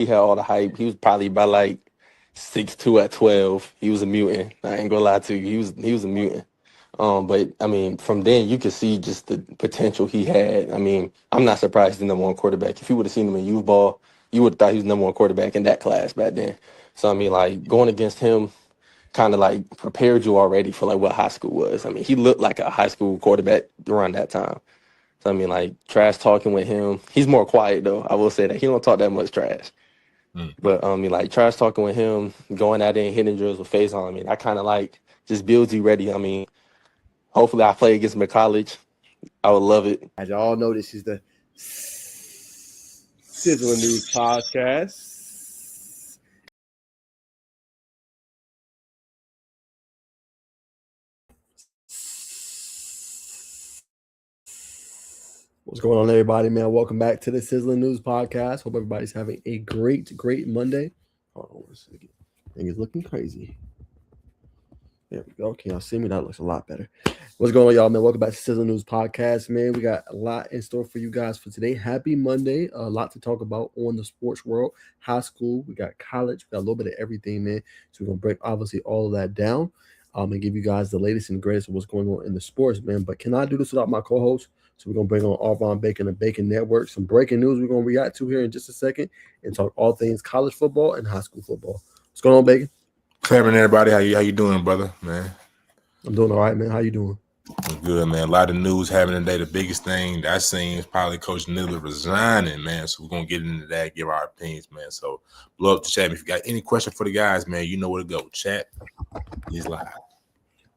he had all the hype. He was probably by like 6'2" at 12. He was a mutant. I ain't gonna lie to you. He was a mutant. But I mean, from then you could see just the potential he had. I mean, I'm not surprised he's the number one quarterback. If you would have seen him in youth ball, you would have thought he was the number one quarterback in that class back then. So I mean, like going against him kind of like prepared you already for like what high school was. I mean, he looked like a high school quarterback around that time. So I mean, like trash talking with him. He's more quiet though. I will say that he don't talk that much trash. Mm. But I mean, like trash talking with him, going out there and hitting drills with face on. I mean, I kind of like just builds you ready. I mean, hopefully I play against him in college. I would love it. As y'all know, this is the Sizzling News Podcast. What's going on, everybody, man? Welcome back to the Sizzling News Podcast. Hope everybody's having a great Monday. Hold on one second. Thing is looking crazy. There we go. Can y'all see me? That looks a lot better. What's going on, y'all, man? Welcome back to Sizzling News Podcast, man. We got a lot in store for you guys for today. Happy Monday. A lot to talk about on the sports world. High school, we got college, we got a little bit of everything, man. So we're going to break, obviously, all of that down and give you guys the latest and greatest of what's going on in the sports, man. But can I do this without my co-host? So we're going to bring on Arvon Bacon and Bacon Network. Some breaking news we're going to react to here in just a second and talk all things college football and high school football. What's going on, Bacon? Cleveland, everybody. How you doing, brother, man? I'm doing all right, man. How you doing? I'm good, man. A lot of news happening today. The biggest thing that I seen is probably Coach Nibbler resigning, man. So we're going to get into that, give our opinions, man. So blow up the chat. If you got any question for the guys, man, you know where to go. Chat is live.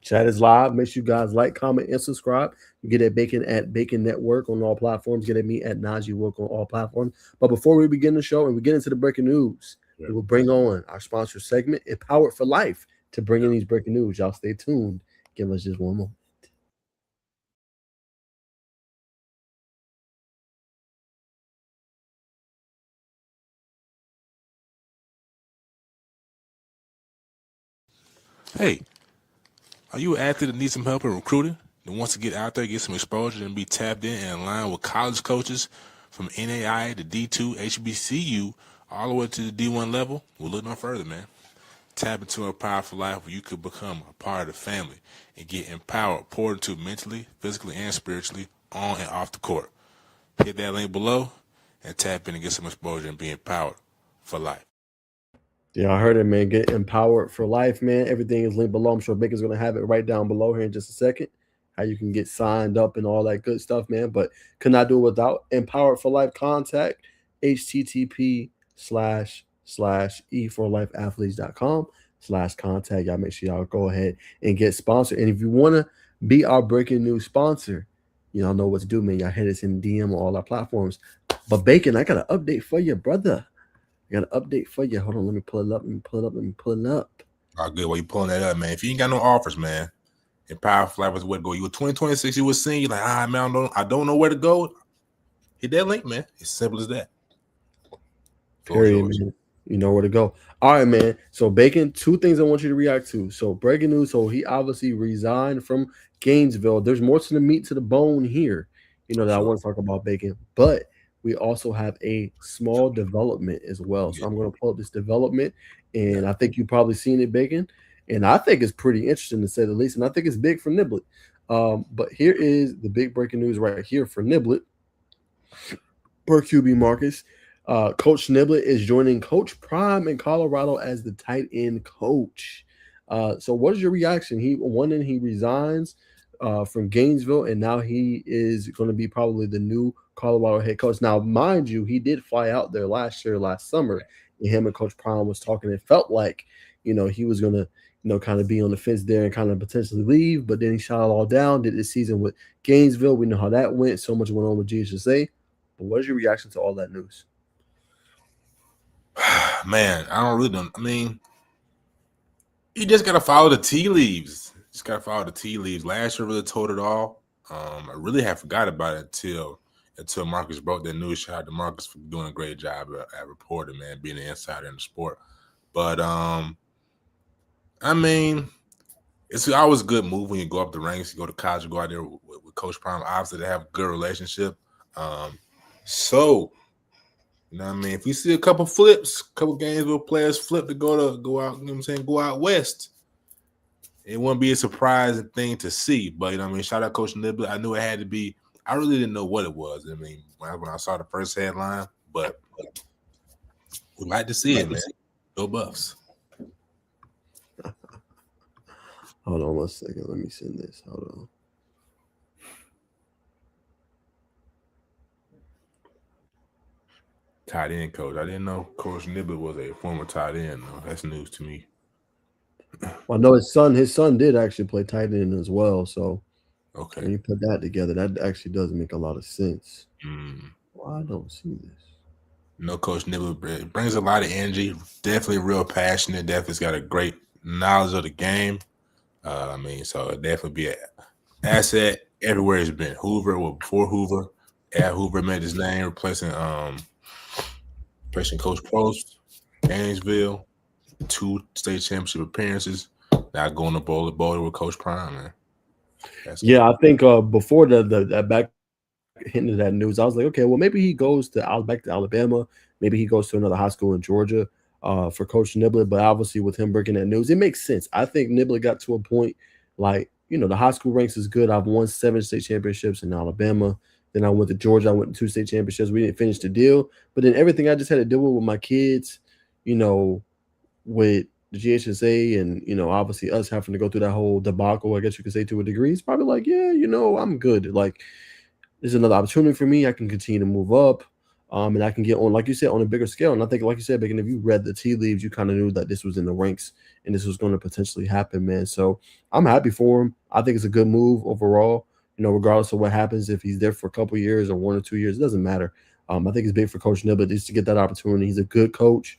Chat is live. Make sure you guys like, comment, and subscribe. You get at Bacon Network on all platforms. Get at me at Najee Work on all platforms. But before we begin the show and we get into the breaking news, we will bring on our sponsor segment, Empowered for Life, to bring in these breaking news. Y'all stay tuned. Give us just one moment. Hey, are you an athlete that needs some help in recruiting and wants to get out there, get some exposure, and be tapped in and aligned with college coaches from NAI to D2, HBCU, all the way to the D1 level? Well, look no further, man. Tap into a powerful life where you could become a part of the family and get empowered, poured into mentally, physically, and spiritually on and off the court. Hit that link below and tap in and get some exposure and be empowered for life. Yeah, I heard it, man. Get empowered for life, man. Everything is linked below. I'm sure Bacon's going to have it right down below here in just a second. How you can get signed up and all that good stuff, man. But could not do it without Empowered for Life. Contact http://e4lifeathletes.com/contact. Y'all make sure y'all go ahead and get sponsored. And if you want to be our breaking news sponsor, y'all know what to do, man. Y'all hit us in DM on all our platforms. But Bacon, I got an update for you, brother. I got an update for you. Hold on, let me pull it up. Oh, good. Well, you pulling that up, man. If you ain't got no offers, man, Empowered for Life is where to go. You were 2026, you were seeing, you're like, man, I don't know where to go. Hit that link, man. It's simple as that. Period, man. You know where to go. All right, man. So Bacon, two things I want you to react to. So breaking news. So he obviously resigned from Gainesville. There's more to the meat to the bone here, that I want to talk about, Bacon. But we also have a small development as well. So I'm going to pull up this development, and I think you've probably seen it, Bacon. And I think it's pretty interesting to say the least. And I think it's big for Niblet. But here is the big breaking news right here for Niblet. Per QB Marcus. Coach Niblet is joining Coach Prime in Colorado as the tight end coach. So what is your reaction? He resigns from Gainesville, and now he is going to be probably the new Colorado head coach. Now, mind you, he did fly out there last summer, and him and Coach Prime was talking. It felt like, he was going to, kind of be on the fence there and kind of potentially leave, but then he shot it all down, did this season with Gainesville. We know how that went. So much went on with GSA. But what is your reaction to all that news? Man, I don't really know. I mean, you just got to follow the tea leaves. Last year really told it all. I really had forgot about it until Marcus broke that news. Shout out to Marcus for doing a great job at reporting, man, being an insider in the sport. But, I mean, it's always a good move when you go up the ranks, you go to college, you go out there with Coach Prime. Obviously, they have a good relationship. So, You know what I mean? If we see a couple flips, couple games where players flip to go out, you know what I'm saying, go out west, it wouldn't be a surprising thing to see. But you know what I mean, shout out Coach Nibbler. I knew it had to be. I really didn't know what it was. I mean, when I saw the first headline, but we'd like to see it, man. Go Buffs. Hold on 1 second. Let me send this. Hold on. Tight end coach. I didn't know Coach Nibbler was a former tight end. Though. That's news to me. Well, I know his son did actually play tight end as well. So okay, when you put that together, that actually does make a lot of sense. Mm. Well, I don't see this. No, Coach Nibbler brings a lot of energy. Definitely real passionate. Definitely's got a great knowledge of the game. I mean, so it definitely be an asset everywhere he's been. Hoover, well, before Hoover, at Hoover made his name, replacing Coach Prost, Gainesville, 2 state championship appearances. Now going to Boulder with Coach Prime, man. Yeah, I think before that back into that news, I was like, okay, well, maybe he goes back to Alabama. Maybe he goes to another high school in Georgia for Coach Nibbler. But obviously, with him breaking that news, it makes sense. I think Nibbler got to a point like, the high school ranks is good. I've won 7 state championships in Alabama. Then I went to Georgia. I went to 2 state championships. We didn't finish the deal. But then everything I just had to deal with my kids, with the GHSA and, obviously us having to go through that whole debacle, I guess you could say, to a degree, it's probably like, yeah, I'm good. Like, there's another opportunity for me. I can continue to move up. And I can get on, like you said, on a bigger scale. And I think, like you said, Bacon, if you read the tea leaves, you kind of knew that this was in the ranks and this was going to potentially happen, man. So I'm happy for him. I think it's a good move overall, regardless of what happens, if he's there for a couple years or 1 or 2 years, it doesn't matter. I think it's big for Coach Nibbler just to get that opportunity. He's a good coach.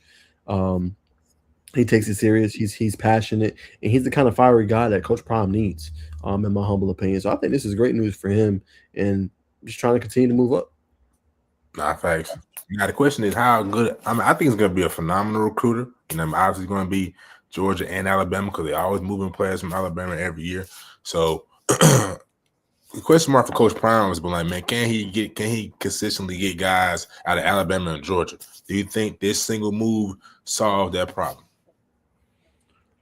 He takes it serious. He's passionate, and he's the kind of fiery guy that Coach Prime needs, in my humble opinion. So I think this is great news for him, and just trying to continue to move up. Nah, facts. Now the question is how good. I mean, I think he's going to be a phenomenal recruiter. Obviously going to be Georgia and Alabama because they're always moving players from Alabama every year. So the question mark for Coach Prime has been like, man, can he consistently get guys out of Alabama and Georgia? Do you think this single move solved that problem?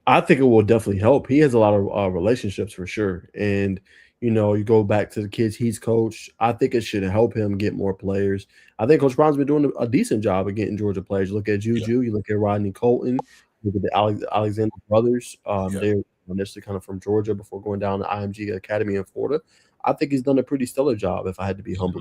I think it will definitely help. He has a lot of relationships for sure. And, you go back to the kids he's coached. I think it should help him get more players. I think Coach Brown's been doing a decent job of getting Georgia players. You look at Juju, you look at Rodney Colton, you look at the Alexander brothers. They're initially kind of from Georgia before going down to IMG Academy in Florida. I think he's done a pretty stellar job, if I had to be humble.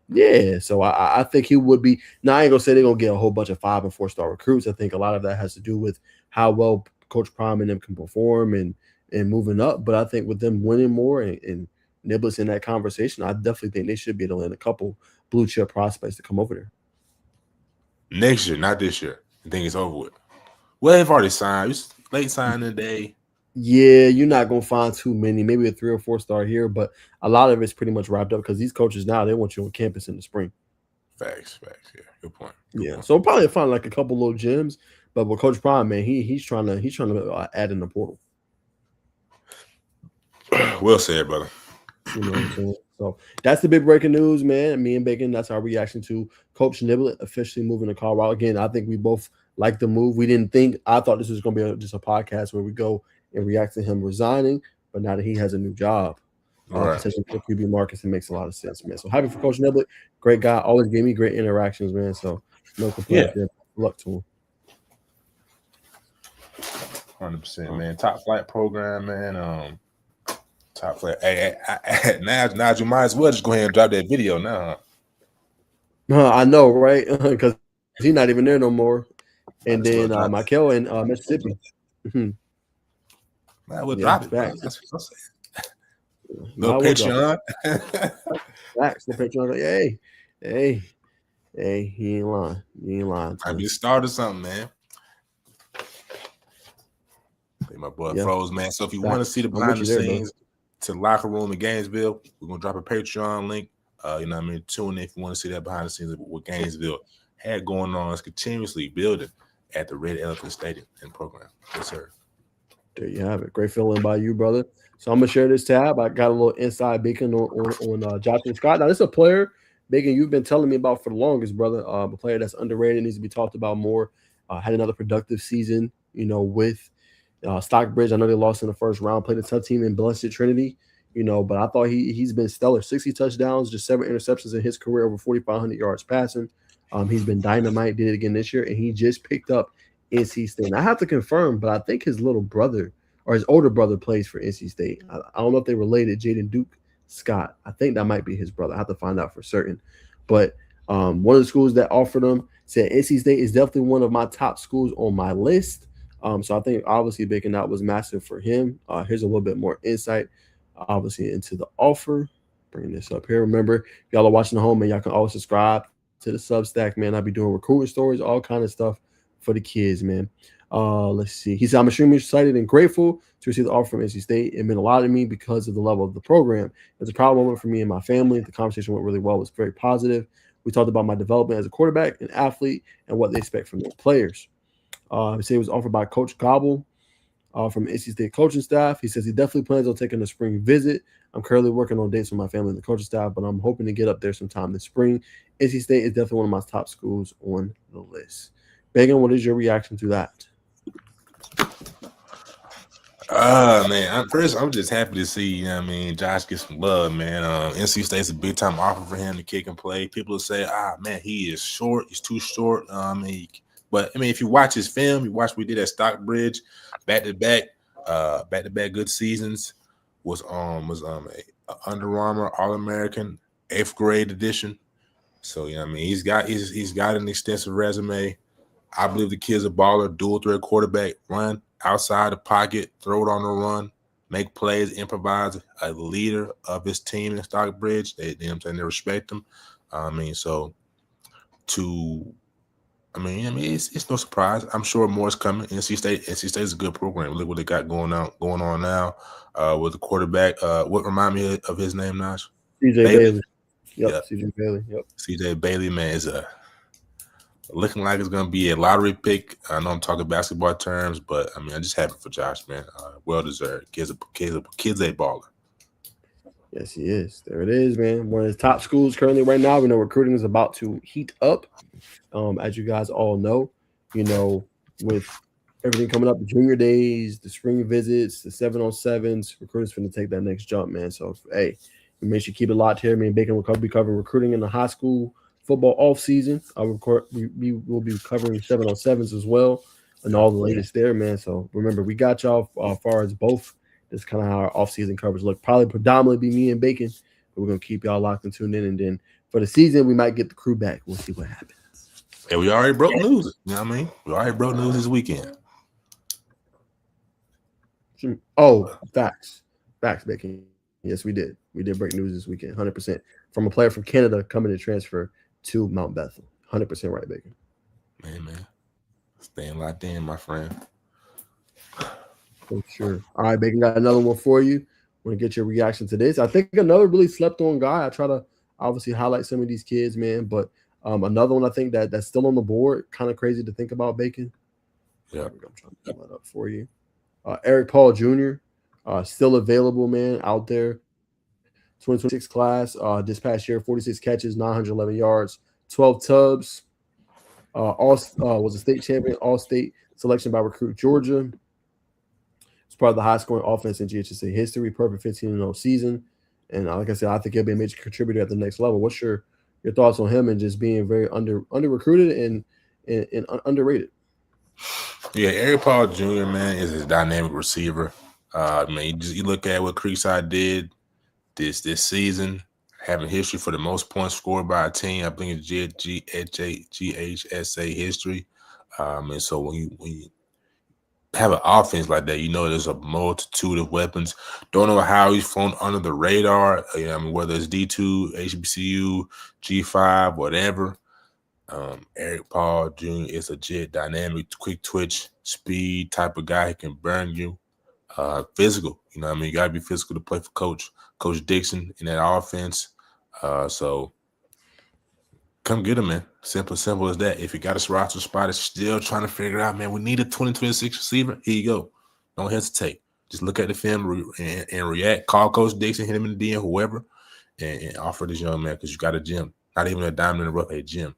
Yeah, so I think he would be. Now, I ain't going to say they're going to get a whole bunch of 5- and 4-star recruits. I think a lot of that has to do with how well Coach Prime and them can perform and moving up. But I think with them winning more and Nibbler's in that conversation, I definitely think they should be able to land a couple blue chip prospects to come over there. Next year, not this year. I think it's over with. Well, they've already signed. It's late signing day. Yeah, you're not going to find too many, maybe a 3 or 4-star here, but a lot of it's pretty much wrapped up because these coaches now, they want you on campus in the spring. Facts. Yeah, good point. So probably find like a couple little gems, but with Coach Prime, man, he's trying to add in the portal. Well said, brother. You know what I'm saying? So that's the big breaking news, man. Me and Bacon, that's our reaction to Coach Nibbler officially moving to Colorado. Again, I think we both like the move. I thought this was going to be just a podcast where we go and react to him resigning, but now that he has a new job, potentially for QB Marcus, it makes a lot of sense, man. So happy for Coach Nibbler. Great guy. Always gave me great interactions, man. So no complaints there. Good luck to him. 100%, man. Top flight program, man. Top flight. Hey, now you might as well just go ahead and drop that video now. I know, right? Because he's not even there no more. And then Michael in Mississippi. Man, we'll drop it. That's what I'm saying. No Patreon. Facts. No Patreon. Hey, he ain't lying. I mean, started something, man. My boy froze, man. So if you want to see the behind the scenes to the locker room in Gainesville, we're gonna drop a Patreon link. You know what I mean? Tune in if you want to see that behind the scenes of what Gainesville had going on. It's continuously building at the Red Elephant Stadium and program. Yes, sir. There you have it. Great feeling by you, brother. So I'm gonna share this tab. I got a little inside beacon on Joshua Scott. Now, this is a player Bacon, you've been telling me about for the longest, brother. A player that's underrated, needs to be talked about more. Had another productive season, with Stockbridge. I know they lost in the first round, played a tough team in Blessed Trinity, but I thought he's been stellar. 60 touchdowns, just 7 interceptions in his career, over 4,500 yards passing. He's been dynamite, did it again this year, and he just picked up NC State. And I have to confirm, but I think his little brother or his older brother plays for NC State. I don't know if they related. Jaden Duke Scott. I think that might be his brother. I have to find out for certain. But one of the schools that offered him said NC State is definitely one of my top schools on my list. So I think obviously Bacon out was massive for him. Here's a little bit more insight, obviously, into the offer. Bringing this up here. Remember, if y'all are watching at home, and y'all can always subscribe to the Substack, man. I'll be doing recruiting stories, all kind of stuff for the kids, man. Let's see. He said, I'm extremely excited and grateful to receive the offer from NC State. It meant a lot to me because of the level of the program. It's a proud moment for me and my family. The conversation went really well. It was very positive. We talked about my development as a quarterback and athlete and what they expect from their players. He said it was offered by Coach Gobble from NC State coaching staff. He says he definitely plans on taking a spring visit. I'm currently working on dates with my family and the coaching staff, but I'm hoping to get up there sometime this spring. NC State is definitely one of my top schools on the list. Bacon, what is your reaction to that? Man, I'm just happy to see, Josh get some love, man. NC State's a big time offer for him to kick and play. People will say, man, he is short, he's too short. But if you watch his film, you watch what we did at Stockbridge, back to back good seasons. Was a Under Armour All-American 8th grade edition. So he's got an extensive resume. I believe the kid's a baller, dual threat quarterback, run outside the pocket, throw it on the run, make plays, improvise, a leader of his team in Stockbridge. They respect him. It's no surprise. I'm sure more is coming. NC State is a good program. Look what they got going on now with the quarterback. What remind me of his name, Nash? CJ Bailey. Yep. CJ Bailey. Yep. CJ Bailey, man, is looking like it's gonna be a lottery pick. I know I'm talking basketball terms, but I'm just happy for Josh, man. Well deserved. Kid's a baller. Yes, he is. There it is, man. One of the top schools currently right now. We know recruiting is about to heat up. As you guys all know, with everything coming up, the junior days, the spring visits, the 7-on-7s, recruiting's going to take that next jump, man. So, hey, we make sure you keep it locked here. Me and Bacon will be covering recruiting in the high school football off season. We will be covering 7-on-7s as well and all the latest there, man. So remember, we got y'all as far as both. That's kind of how our off-season coverage look. Probably predominantly be me and Bacon, but we're gonna keep y'all locked and tuned in. And then for the season, we might get the crew back. We'll see what happens. And we already broke news. You know what I mean? We already broke news this weekend. Oh, facts, Bacon. Yes, we did. We did break news this weekend, 100%. From a player from Canada coming to transfer to Mount Bethel. 100% right, Bacon. Man. Staying locked in, my friend. For sure. All right, Bacon, got another one for you. Want to get your reaction to this. I think another really slept on guy. I try to obviously highlight some of these kids, man, but another one I think that's still on the board. Kind of crazy to think about, Bacon. Yeah. I'm trying to pull that up for you. Eric Paul Jr., still available, man, out there. 2026 class. This past year, 46 catches, 911 yards, 12 tubs. Was a state champion, all-state selection by Recruit Georgia. It's part of the high-scoring offense in GHSA history. Perfect 15-0 season, and like I said, I think he'll be a major contributor at the next level. What's your thoughts on him and just being very under recruited and underrated? Yeah, Eric Paul Jr., man, is a dynamic receiver. You look at what Creekside did this season, having history for the most points scored by a team. I think it's GHSA history. And so when you have an offense like that, there's a multitude of weapons. Don't know how he's flown under the radar. Whether it's D2, HBCU, G5, whatever. Eric Paul Jr. is a jet, dynamic, quick twitch, speed type of guy. He can burn you. Physical, you got to be physical to play for Coach Dixon in that offense. So come get him, man. Simple as that. If you got a roster spot, it's still trying to figure out, man, we need a 2026 receiver. Here you go. Don't hesitate. Just look at the film and react. Call Coach Dixon, hit him in the DM, whoever, and offer this young man because you got a gem. Not even a diamond in the rough, a gem.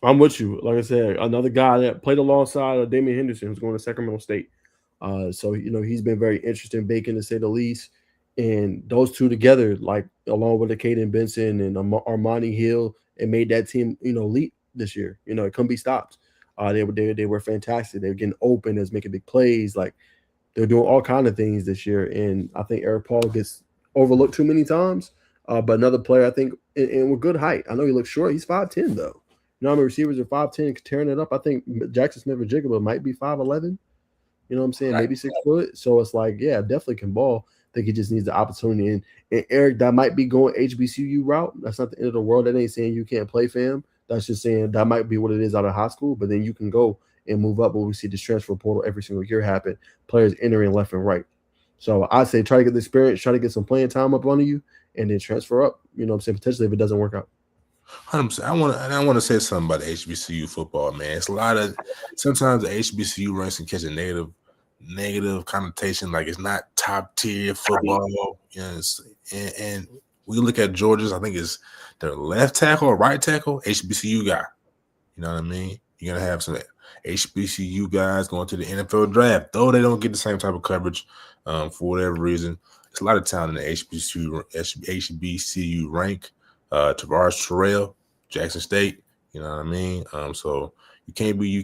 I'm with you. Like I said, another guy that played alongside Damian Henderson, who's going to Sacramento State. So he's been very interesting, Bacon to say the least. And those two together, like along with the Caden Benson and Armani Hill, it made that team leap this year. It couldn't be stopped. They were fantastic. They were getting open, they was making big plays. Like they're doing all kind of things this year. And I think Eric Paul gets overlooked too many times. But another player, I think, and with good height. I know he looks short. He's 5'10", though. How many receivers are 5'10", tearing it up? I think Jackson Smith-Njigba might be 5'11". You know what I'm saying? Maybe 6 foot. So it's like, yeah, definitely can ball. I think he just needs the opportunity. And Eric, that might be going HBCU route. That's not the end of the world. That ain't saying you can't play, fam. That's just saying that might be what it is out of high school. But then you can go and move up. But we see this transfer portal every single year happen. Players entering left and right. So I say try to get the experience, try to get some playing time up under you, and then transfer up. You know what I'm saying? Potentially if it doesn't work out. 100%. I want to say something about the HBCU football, man. It's a lot of sometimes the HBCU ranks can catch a negative connotation, like it's not top tier football. And we look at Georgia's, I think it's their left tackle or right tackle, HBCU guy. You know what I mean? You're gonna have some HBCU guys going to the NFL draft, though they don't get the same type of coverage for whatever reason. There's a lot of talent in the HBCU rank. Tavares Terrell, Jackson State. You know what I mean? So you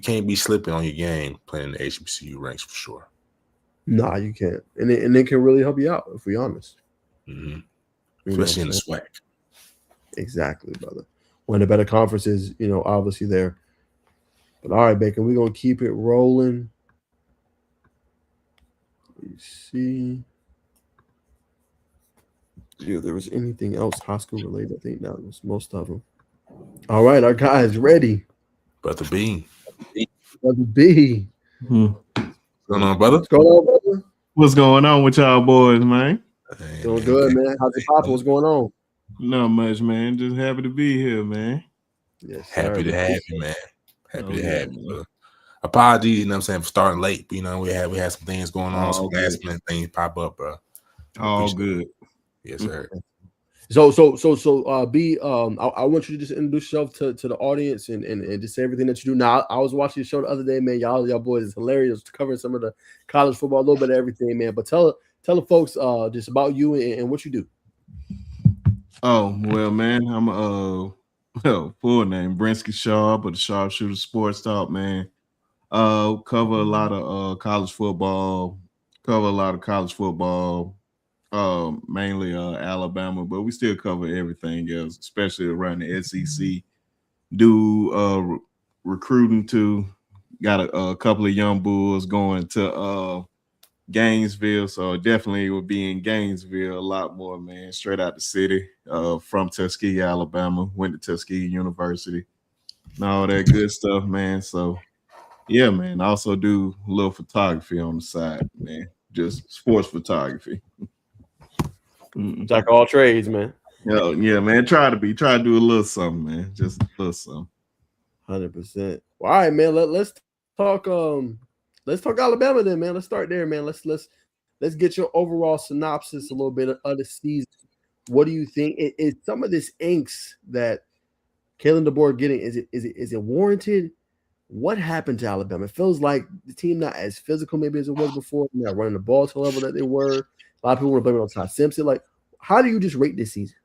can't be slipping on your game playing in the HBCU ranks for sure. Nah, you can't, and it can really help you out if we're honest. Mm-hmm. Especially in the SWAC. Exactly, brother. One of the better conferences, obviously there. But all right, Bacon, we're gonna keep it rolling. Let's see. Yeah, there was anything else high school related? I think that was most of them. All right, our guys ready. Brother B. Brother B. What's going on, brother? What's going on, brother? What's going on with y'all boys, man? Hey, doing good, man. How's it popping? What's going on? Not much, man. Just happy to be here, man. Yes, happy to have you, man. Happy to have you. Apologies, you know what I'm saying, for starting late. But, we had some things going on, some last minute things pop up, bro. All good. Yes, sir. So, B, I want you to just introduce yourself to the audience and just say everything that you do. Now, I was watching the show the other day, man. Y'all boys is hilarious, covering some of the college football, a little bit of everything, man. But tell the folks just about you and what you do. Oh, well, man, I'm full name Brinsky Sharp, but the Sharpshooter Sports Talk, man. Cover a lot of college football, mainly Alabama, but we still cover everything else, especially around the SEC. Do recruiting too. Got a couple of young bulls going to Gainesville, so definitely will be in Gainesville a lot more, man. Straight out the city, from Tuskegee, Alabama. Went to Tuskegee University and all that good stuff, man. So yeah, man. I also do a little photography on the side, man. Just sports photography. Jack of all trades, man. Yeah, man. Try to do a little something, man. Just a little something. 100%. Well, all right, man. Let's talk. Let's talk Alabama then, man. Let's start there, man. Let's get your overall synopsis a little bit of the season. What do you think? Is some of this angst that Kalen DeBoer getting is it warranted? What happened to Alabama? It feels like the team not as physical maybe as it was before. They're not running the ball to the level that they were. A lot of people were blaming on Ty Simpson. Like, how do you just rate this season?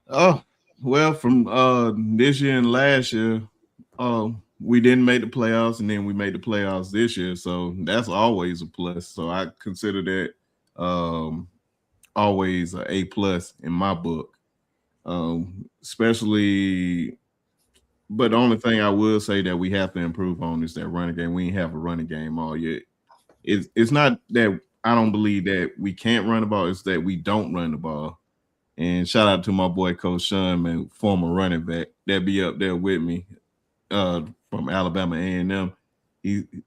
Oh, well, from this year and last year, we didn't make the playoffs, and then we made the playoffs this year. So that's always a plus. So I consider that always an A+ in my book. Especially, but the only thing I will say that we have to improve on is that running game. We ain't have a running game all yet. It's not that I don't believe that we can't run the ball. It's that we don't run the ball. And shout out to my boy Coach Sean, man, former running back that be up there with me from Alabama A&M.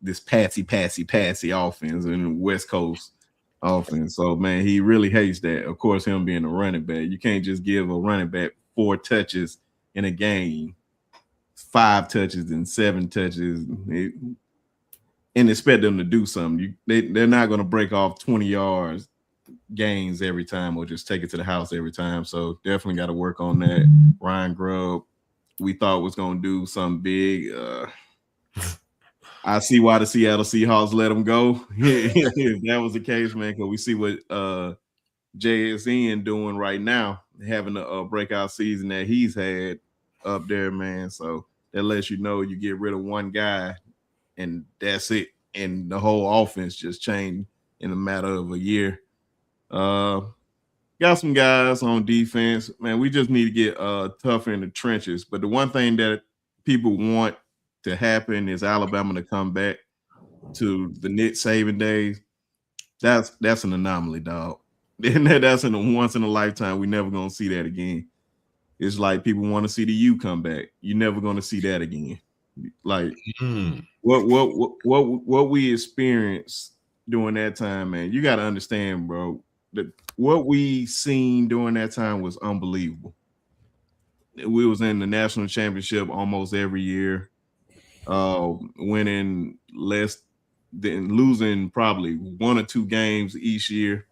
This passy offense and West Coast offense. So, man, he really hates that. Of course, him being a running back. You can't just give a running back 4 touches in a game, 5 touches and 7 touches, and expect them to do something. They're not going to break off 20 yards gains every time or just take it to the house every time. So definitely got to work on that. Ryan Grubb, we thought was going to do something big. I see why the Seattle Seahawks let him go. If that was the case, man, because we see what JSN doing right now, having a breakout season that he's had up there, man. So that lets you know you get rid of one guy and that's it. And the whole offense just changed in a matter of a year. Got some guys on defense, man. We just need to get tougher in the trenches. But the one thing that people want to happen is Alabama to come back to the Nick Saban days. That's an anomaly, dog. That's in a once in a lifetime. We never gonna see that again. It's like people want to see the U come back. You're never gonna see that again. Like what we experienced during that time, man. You got to understand, bro. That what we seen during that time was unbelievable. We was in the national championship almost every year, winning less than losing probably 1 or 2 games each year.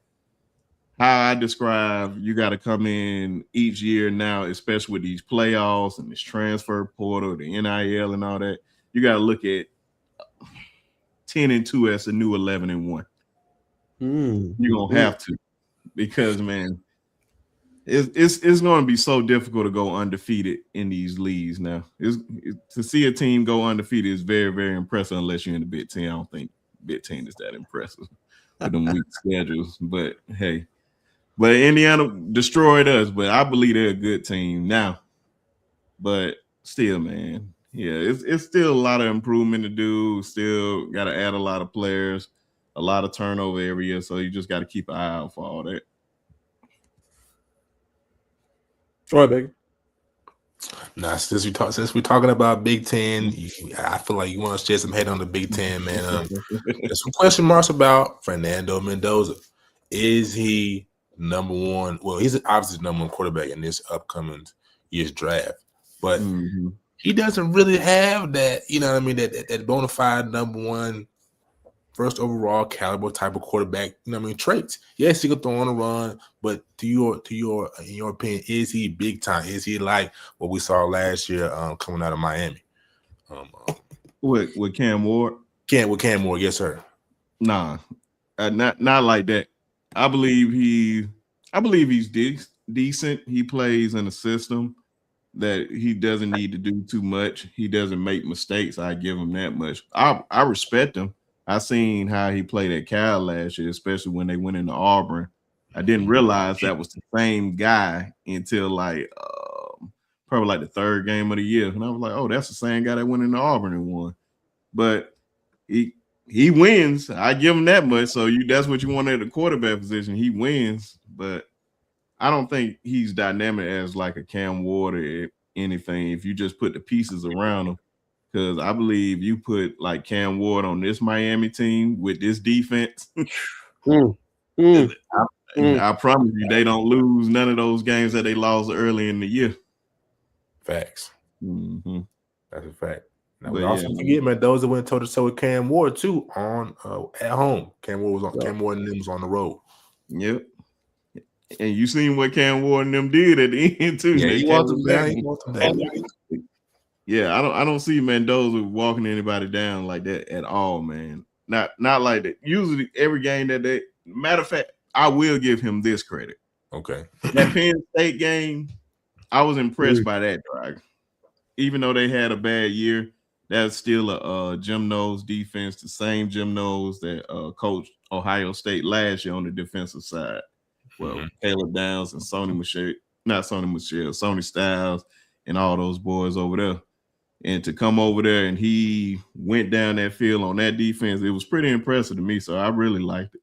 How I describe, you got to come in each year now, especially with these playoffs and this transfer portal, the NIL and all that. You got to look at 10-2 as a new 11-1. You're gonna have to, because man, it's going to be so difficult to go undefeated in these leagues now. To see a team go undefeated is very, very impressive. Unless you're in the Big Ten, I don't think Big Ten is that impressive with them weak schedules. But hey, but Indiana destroyed us. But I believe they're a good team now. But still, man, yeah, it's still a lot of improvement to do. Still got to add a lot of players, a lot of turnover every year. So you just got to keep an eye out for all that. All right, Baker. Now, since we're talking about Big Ten, I feel like you want to shed some hate on the Big Ten, man. There's some question marks about Fernando Mendoza. Is he number one? Well, he's obviously the number one quarterback in this upcoming year's draft, but he doesn't really have that. You know what I mean? That bona fide number one, first overall caliber type of quarterback, you know what I mean, traits. Yes, he can throw on a run, but in your opinion, is he big time? Is he like what we saw last year coming out of Miami? With Cam Ward? With Cam Ward, yes, sir. Nah, not like that. I believe he's decent. He plays in a system that he doesn't need to do too much. He doesn't make mistakes. I give him that much. I respect him. I seen how he played at Cal last year, especially when they went into Auburn. I didn't realize that was the same guy until probably like the third game of the year. And I was like, oh, that's the same guy that went into Auburn and won. But he wins. I give him that much. So that's what you want at the quarterback position. He wins, but I don't think he's dynamic as like a Cam Ward or anything. If you just put the pieces around him. Because I believe you put like Cam Ward on this Miami team with this defense. I promise you, they don't lose none of those games that they lost early in the year. Facts. That's a fact. Now, But we also forget Mendoza went toe to toe with Cam Ward too on at home. Cam Ward and them was on the road. Yep. And you seen what Cam Ward and them did at the end too. Yeah, he wasn't down. Yeah, I don't see Mendoza walking anybody down like that at all, man. Not like that. Usually every game that matter of fact, I will give him this credit. Okay. That Penn State game, I was impressed by that drive. Even though they had a bad year, that's still a Jim Knowles defense, the same Jim Knowles that coached Ohio State last year on the defensive side. Well, Caleb Downs and Sony Styles and all those boys over there. And to come over there and he went down that field on that defense, it was pretty impressive to me. So I really liked it.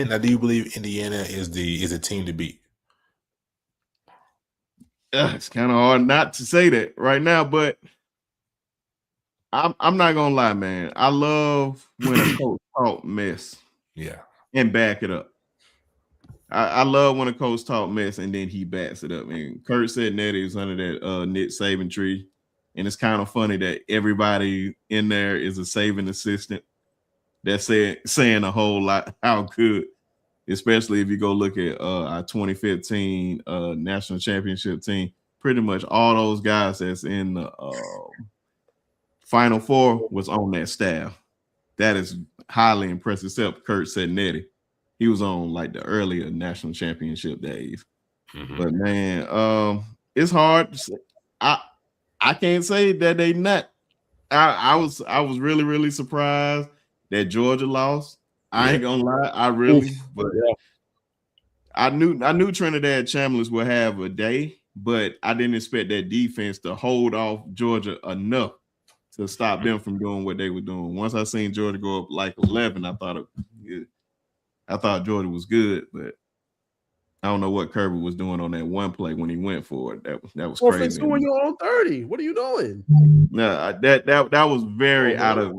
Now, do you believe Indiana is a team to beat? It's kind of hard not to say that right now, but I'm not gonna lie, man. I love when a coach talk mess, and back it up. I love when a coach talk mess and then he backs it up. And Kurt Sednetti is under that Nick Saban tree, and it's kind of funny that everybody in there is a Saban assistant. that's saying a whole lot how good, especially if you go look at our 2015 national championship team. Pretty much all those guys that's in the Final Four was on that staff. That is highly impressive, except Kurt Sednetti. He was on like the earlier national championship days. Mm-hmm. But man, it's hard. I can't say that they not. I was really, really surprised that Georgia lost. I ain't gonna lie, but I knew Trinidad Chambliss would have a day, but I didn't expect that defense to hold off Georgia enough to stop them from doing what they were doing. Once I seen Georgia go up like 11, I thought Georgia was good, but I don't know what Kirby was doing on that one play when he went for it. That was crazy. Doing your own 30. What are you doing? No, that was very out of.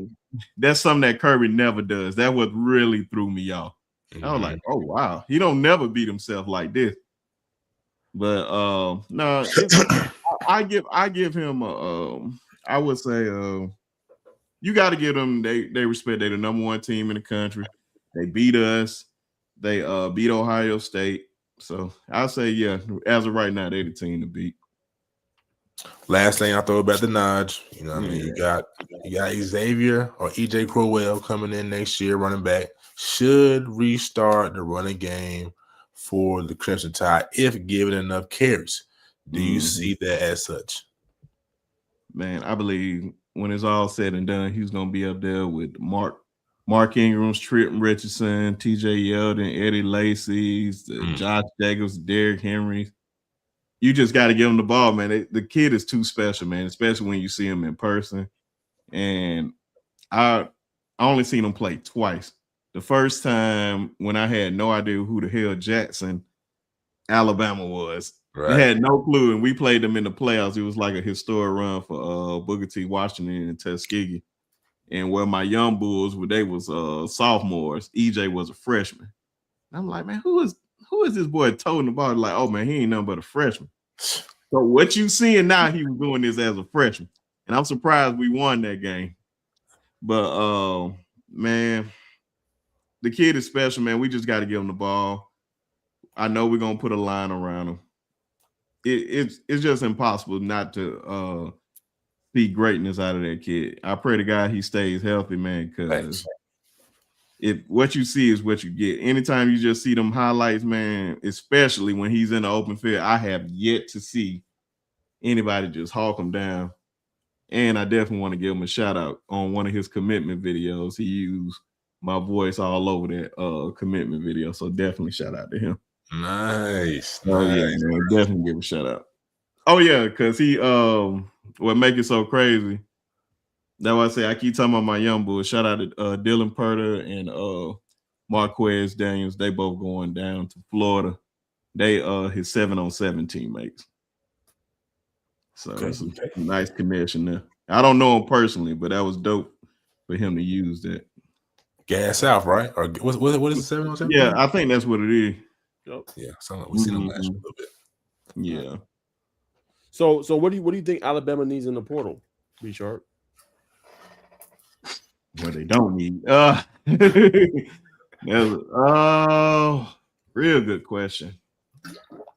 That's something that Kirby never does. That what really threw me off. I was like, oh wow, he don't never beat himself like this. But no, I give him I would say you got to give them they respect. They're the number one team in the country. They beat us. They beat Ohio State. So I'll say, yeah, as of right now, they're the team to beat. Last thing I throw about the Nudge, you know what I mean? You got Xavier or EJ Crowell coming in next year, running back. Should restart the running game for the Crimson Tide if given enough carries. Do you see that as such? Man, I believe when it's all said and done, he's going to be up there with Mark Ingram's, Trenton Richardson, TJ Yeldon, Eddie Lacy's, Josh Jacobs, Derrick Henry. You just got to give him the ball, man. The kid is too special, man, especially when you see him in person. And I only seen him play twice. The first time when I had no idea who the hell Jackson, Alabama was. Right. I had no clue, and we played them in the playoffs. It was like a historic run for Booker T. Washington and Tuskegee. And where my young bulls, they was sophomores, EJ was a freshman. I'm like, man, who is this boy toting the ball? Like, oh man, he ain't nothing but a freshman. So what you seeing now, he was doing this as a freshman. And I'm surprised we won that game. But man, the kid is special, man. We just got to give him the ball. I know we're gonna put a line around him. It's just impossible not to see greatness out of that kid. I pray to God he stays healthy, man, because if what you see is what you get. Anytime you just see them highlights, man, especially when he's in the open field, I have yet to see anybody just hawk him down. And I definitely want to give him a shout out on one of his commitment videos. He used my voice all over that commitment video. So definitely shout out to him. Nice. Oh yeah, man, definitely give a shout out. Oh yeah, because he what make it so crazy. That's why I say I keep talking about my young boys. Shout out to Dylan Purter and Marquez Daniels. They both going down to Florida. They his 7-on-7 teammates. So it's a nice connection there. I don't know him personally, but that was dope for him to use that. Gas South, right? Or what is the 7-on-7? Yeah, I think that's what it is. Yeah, so we seen him last year a little bit. Yeah. So what do you think Alabama needs in the portal? B Sharp. What they don't need. Real good question.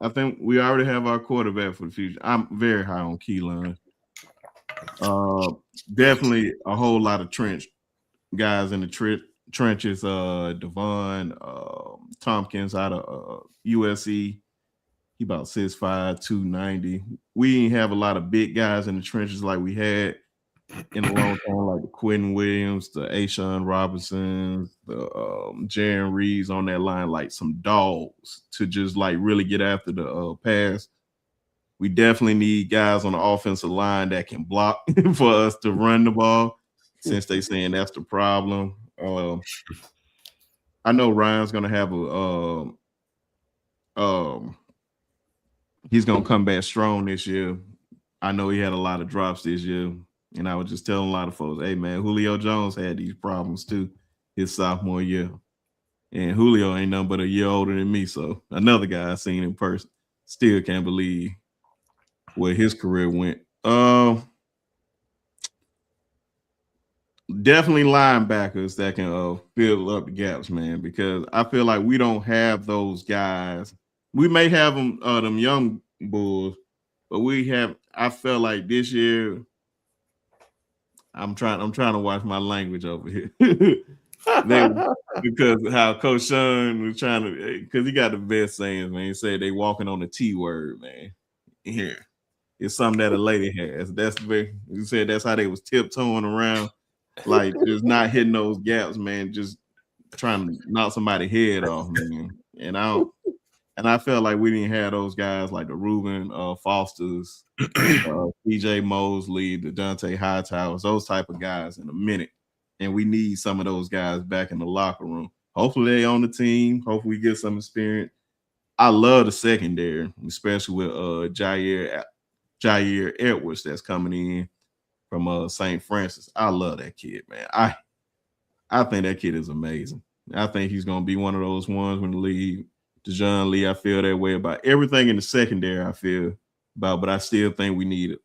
I think we already have our quarterback for the future. I'm very high on Keelan. Definitely a whole lot of guys in the trenches. Devon Tompkins out of USC. He about 6'5", 290. We didn't have a lot of big guys in the trenches like we had in a long time, like the Quentin Williams, the Ashawn Robinson, the Jaron Reeves on that line, like some dogs to just like really get after the pass. We definitely need guys on the offensive line that can block for us to run the ball, since they saying that's the problem. I know Ryan's gonna have he's gonna come back strong this year. I know he had a lot of drops this year. And I was just telling a lot of folks, hey, man, Julio Jones had these problems too his sophomore year. And Julio ain't nothing but a year older than me. So another guy I seen in person. Still can't believe where his career went. definitely linebackers that can fill up the gaps, man. Because I feel like we don't have those guys. We may have them young bulls, but we have. I felt like this year. I'm trying to watch my language over here. Because how Coach Sean was trying to, because he got the best sayings, man. He said they walking on the T word, man. Here, it's something that a lady has. He said that's how they was tiptoeing around, like just not hitting those gaps, man. Just trying to knock somebody's head off, man. And I felt like we didn't have those guys like the Reuben Fosters, PJ Mosley, the Dante Hightowers, those type of guys in a minute. And we need some of those guys back in the locker room. Hopefully they on the team. Hopefully we get some experience. I love the secondary, especially with Jair Edwards that's coming in from St. Francis. I love that kid, man. I think that kid is amazing. I think he's going to be one of those ones when the league. DeJohn Lee, I feel that way about everything in the secondary. I feel about, but I still think we need it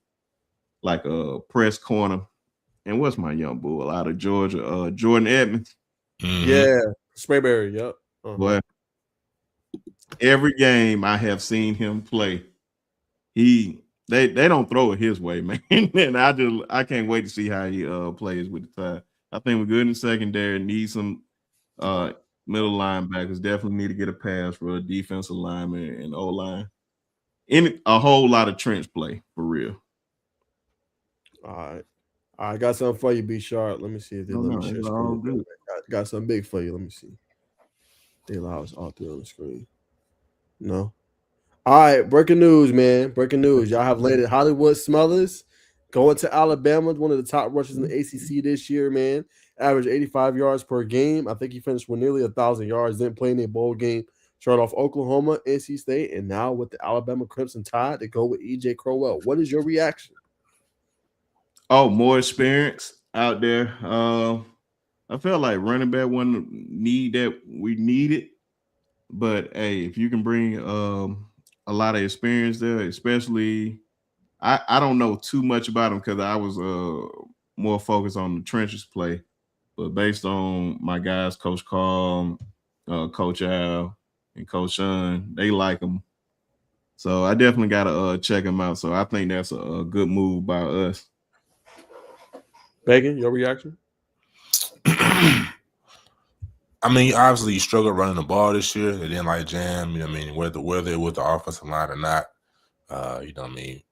like a press corner. And what's my young bull out of Georgia? Jordan Edmonds. Mm-hmm. Yeah, Sprayberry. Yep. But every game I have seen him play, they don't throw it his way, man. And I can't wait to see how he plays with the Tide. I think we're good in the secondary. Need some middle linebackers. Definitely need to get a pass for a defensive lineman and O-line. A whole lot of trench play for real. All right. I got something for you, B Sharp. Let me see if they let me share screen. Got something big for you. Let me see. They allow us all three on the screen. No. All right, breaking news, man. Breaking news. Y'all have landed Hollywood Smothers going to Alabama, one of the top rushers in the ACC this year, man. Average 85 yards per game. I think he finished with nearly 1,000 yards. Didn't play in a bowl game. Started off Oklahoma, NC State, and now with the Alabama Crimson Tide to go with E.J. Crowell. What is your reaction? Oh, more experience out there. I felt like running back wasn't need that we needed. But hey, if you can bring a lot of experience there, especially I don't know too much about him because I was more focused on the trenches play. But based on my guys, Coach Carl, Coach Al, and Coach Sean, they like him. So I definitely got to check him out. So I think that's a good move by us. Bacon, your reaction? I mean, obviously, you struggled running the ball this year. They didn't like Jam. You know what I mean? Whether it was the offensive line or not. You know what I mean?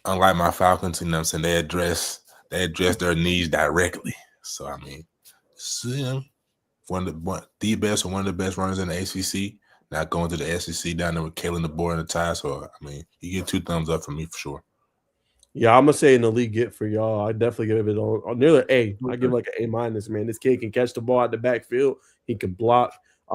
Unlike my Falcons, you know what I'm saying? They address their needs directly. So, I mean, you know, one of the best runners in the ACC. Not going to the SEC down there with Kalen DeBoer and the Tide. So, I mean, you get 2 thumbs up from me for sure. Yeah, I'm gonna say an elite get for y'all. I definitely give it on nearly A. I give like an A-, man. This kid can catch the ball at the backfield. He can block.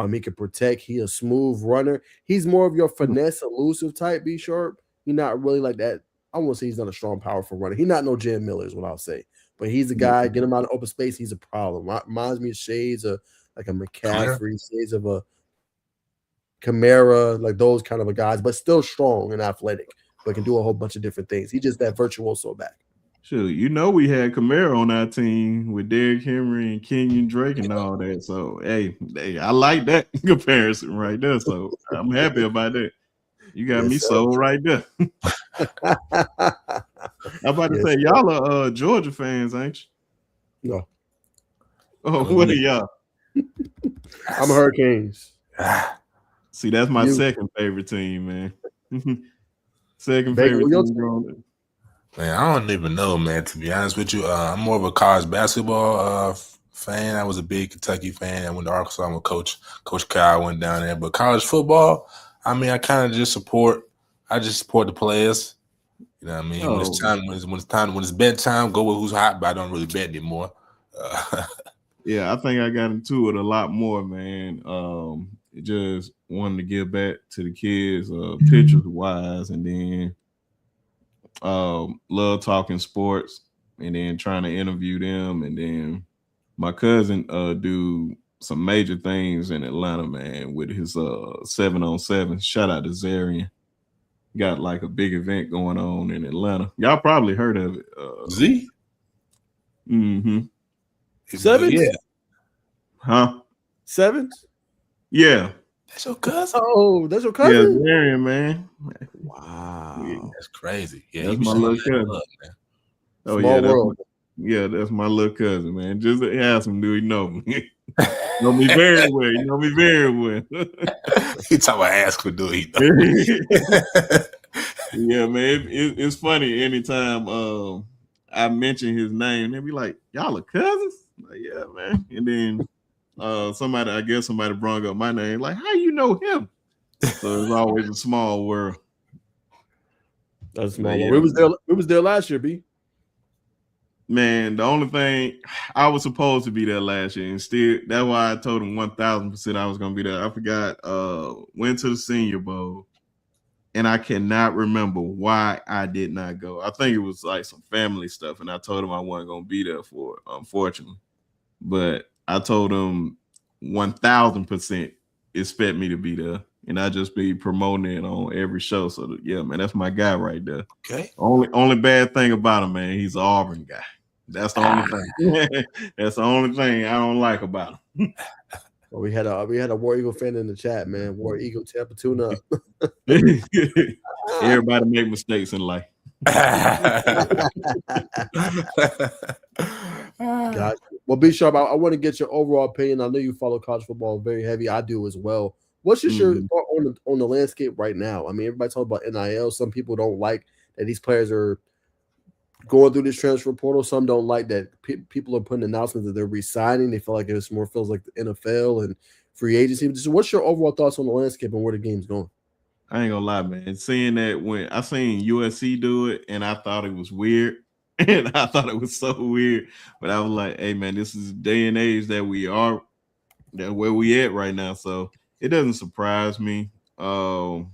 He can protect. He a smooth runner. He's more of your finesse, elusive type. B Sharp. He's not really like that. I won't say he's not a strong, powerful runner. He's not no Jam Miller is what I'll say. But he's a guy. Get him out of open space. He's a problem. Reminds me of shades of like a McCaffrey, shades of a Kamara, like those kind of a guys, but still strong and athletic. But can do a whole bunch of different things. He's just that virtuoso back. Sure, you know we had Kamara on our team with Derrick Henry and Kenyon Drake and all that. So hey, I like that comparison right there. So I'm happy about that. You got me sold right there. I'm about to say y'all are Georgia fans, ain't you? No. Oh, what are y'all? I'm Hurricanes. See, that's my second favorite team, man. Second favorite team. Man, I don't even know, man, to be honest with you. I'm more of a college basketball fan. I was a big Kentucky fan. I went to Arkansas with Coach Kyle, went down there. But college football, I mean, I kind of just support the players. You know what I mean? When it's bedtime, go with who's hot, but I don't really bet anymore. Yeah, I think I got into it a lot more, man. Just wanted to give back to the kids, pictures wise, and then love talking sports, and then trying to interview them, and then my cousin do some major things in Atlanta, man, with his 7-on-7. Shout out to Zarian. Got like a big event going on in Atlanta. Y'all probably heard of it. Z? Mm-hmm. Sevens? Yeah. Huh? Sevens? Yeah. That's your cousin? Oh, that's your Yeah, cousin? Darian, man. Wow. That's crazy. Yeah, That's he be my showing little that cousin. love, man. Oh, Small world. That's my little cousin, man. Just ask him, do he know me? Know me very well. You know me very well. He talking about ask for do he know? Yeah, man. It's funny anytime I mention his name, they be like, "Y'all are cousins?" Like, yeah, man. And then somebody brought up my name, like, "How you know him?" So it's always a small world. That's a small But yeah, world. We was there last year, B. man, the only thing I was supposed to be there last year, and still that's why I told him 1,000% I was gonna be there. I forgot. Went to the Senior Bowl, and I cannot remember why I did not go. I think it was like some family stuff, and I told him I wasn't gonna be there for it, unfortunately. But I told him 1,000% expect me to be there, and I just be promoting it on every show. So yeah, man, that's my guy right there. Okay. Only bad thing about him, man, he's an Auburn guy. That's the only thing. That's the only thing I don't like about him. Well, we had a War Eagle fan in the chat, man. War Eagle, Tampa, tune up. Everybody make mistakes in life. Gotcha. Well, B Sharp, I want to get your overall opinion. I know you follow college football very heavy. I do as well. What's just your thought on the landscape right now? I mean, everybody talking about NIL. Some people don't like that these players are going through this transfer portal. Some don't like that people are putting announcements that they're resigning. They feel like it more feels like the NFL and free agency. Just what's your overall thoughts on the landscape and where the game's going? I ain't gonna lie, man. Seeing that when I seen USC do it, and I thought it was weird, and I thought it was so weird. But I was like, "Hey, man, this is the day and age that we are, that where we at right now." So it doesn't surprise me. The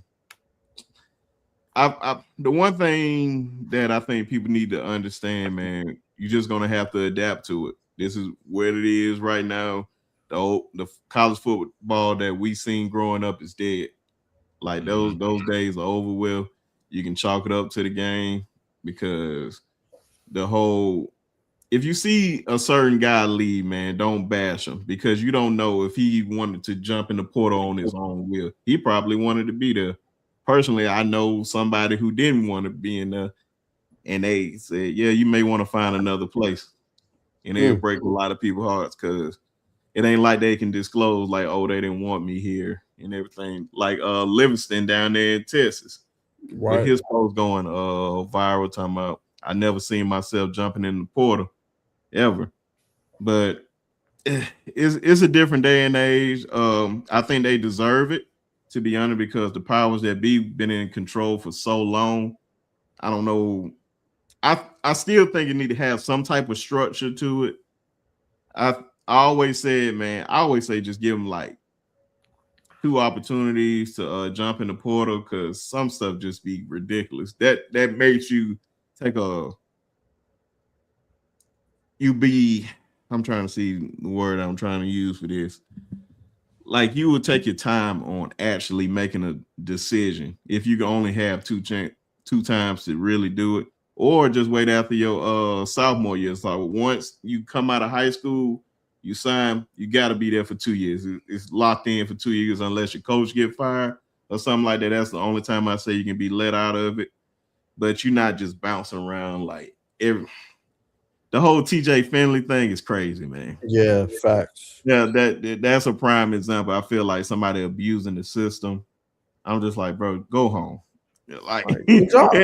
one thing that I think people need to understand, man, you're just gonna have to adapt to it. This is where it is right now. The college football that we seen growing up is dead. Like those days are over with. You can chalk it up to the game because if you see a certain guy leave, man, don't bash him because you don't know if he wanted to jump in the portal on his own will. He probably wanted to be there. Personally, I know somebody who didn't want to be in there, and they said, "Yeah, you may want to find another place," and it'll break a lot of people's hearts because it ain't like they can disclose like, "Oh, they didn't want me here" and everything. Like Livingston down there in Texas, with his post going viral, talking about I never seen myself jumping in the portal ever, but it's a different day and age. I think they deserve it, to be honest, because the powers that be been in control for so long. I don't know. I still think you need to have some type of structure to it. I always said, man, I always say just give them like 2 opportunities to jump in the portal because some stuff just be ridiculous. That makes you take I'm trying to see the word I'm trying to use for this. Like you would take your time on actually making a decision if you can only have two times to really do it, or just wait after your sophomore year. So once you come out of high school, you sign, you got to be there for 2 years. It's locked in for 2 years unless your coach get fired or something like that. That's the only time I say you can be let out of it. But you're not just bouncing around like the whole TJ Finley thing is crazy, man. Yeah, facts. Yeah, that's a prime example. I feel like somebody abusing the system. I'm just like, bro, go home. Like, good job.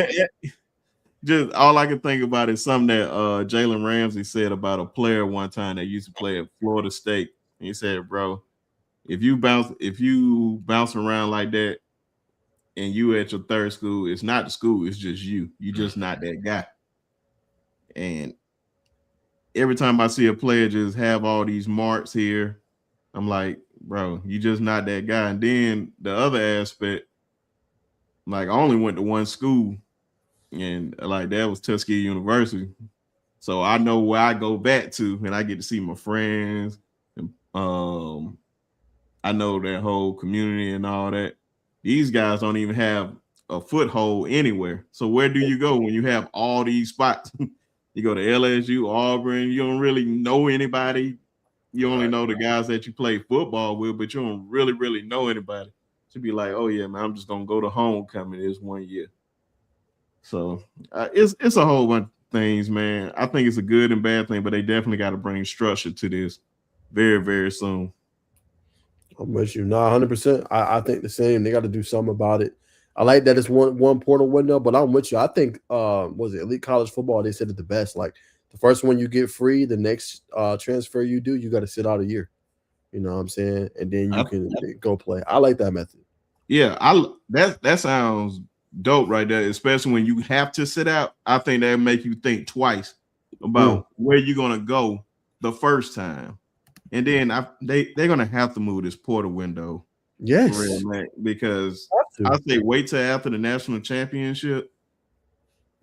Just all I can think about is something that Jalen Ramsey said about a player one time that used to play at Florida State. And he said, bro, if you bounce around like that and you at your third school, it's not the school, it's just you. You're just not that guy. And every time I see a player just have all these marks here, I'm like, bro, you just not that guy. And then the other aspect, like I only went to one school, and like that was Tuskegee University. So I know where I go back to, and I get to see my friends. And, I know that whole community and all that. These guys don't even have a foothold anywhere. So where do you go when you have all these spots? You go to LSU, Auburn, you don't really know anybody. You only know the guys that you play football with, but you don't really know anybody. To be like, oh yeah, man, I'm just gonna go to homecoming this 1 year. So it's a whole bunch of things, man. I think it's a good and bad thing, but they definitely got to bring structure to this very soon. I'm with you. No, 100%. I think the same. They got to do something about it. I like that it's one portal window, but I'm with you. I think was it Elite College Football? They said it the best. Like the first one you get free, the next transfer you do, you got to sit out a year. You know what I'm saying? And then you can go play. I like that method. Yeah, that sounds dope right there, especially when you have to sit out. I think that make you think twice about where you're gonna go the first time. And then they're gonna have to move this portal window. Yes. Real, man, because I say wait till after the national championship,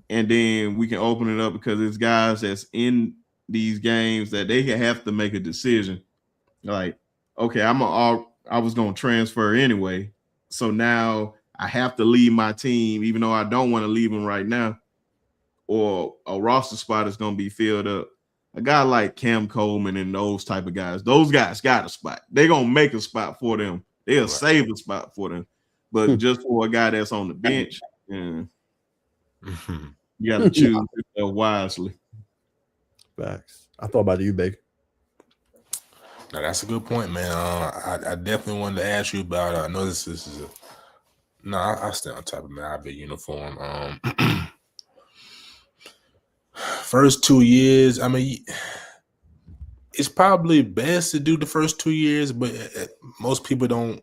and then we can open it up because it's guys that's in these games that they have to make a decision. Like, okay, I was gonna transfer anyway, so now I have to leave my team, even though I don't want to leave them right now, or a roster spot is gonna be filled up. A guy like Cam Coleman and those type of guys, those guys got a spot. They're gonna make a spot for them. They'll save a spot for them. But just for a guy that's on the bench, you got to choose wisely. Facts. I thought about you, Baker. Now that's a good point, man. I definitely wanted to ask you about. I know this is I stay on top of it, man. I'll be uniform. First 2 years, I mean, it's probably best to do the first 2 years, but most people don't.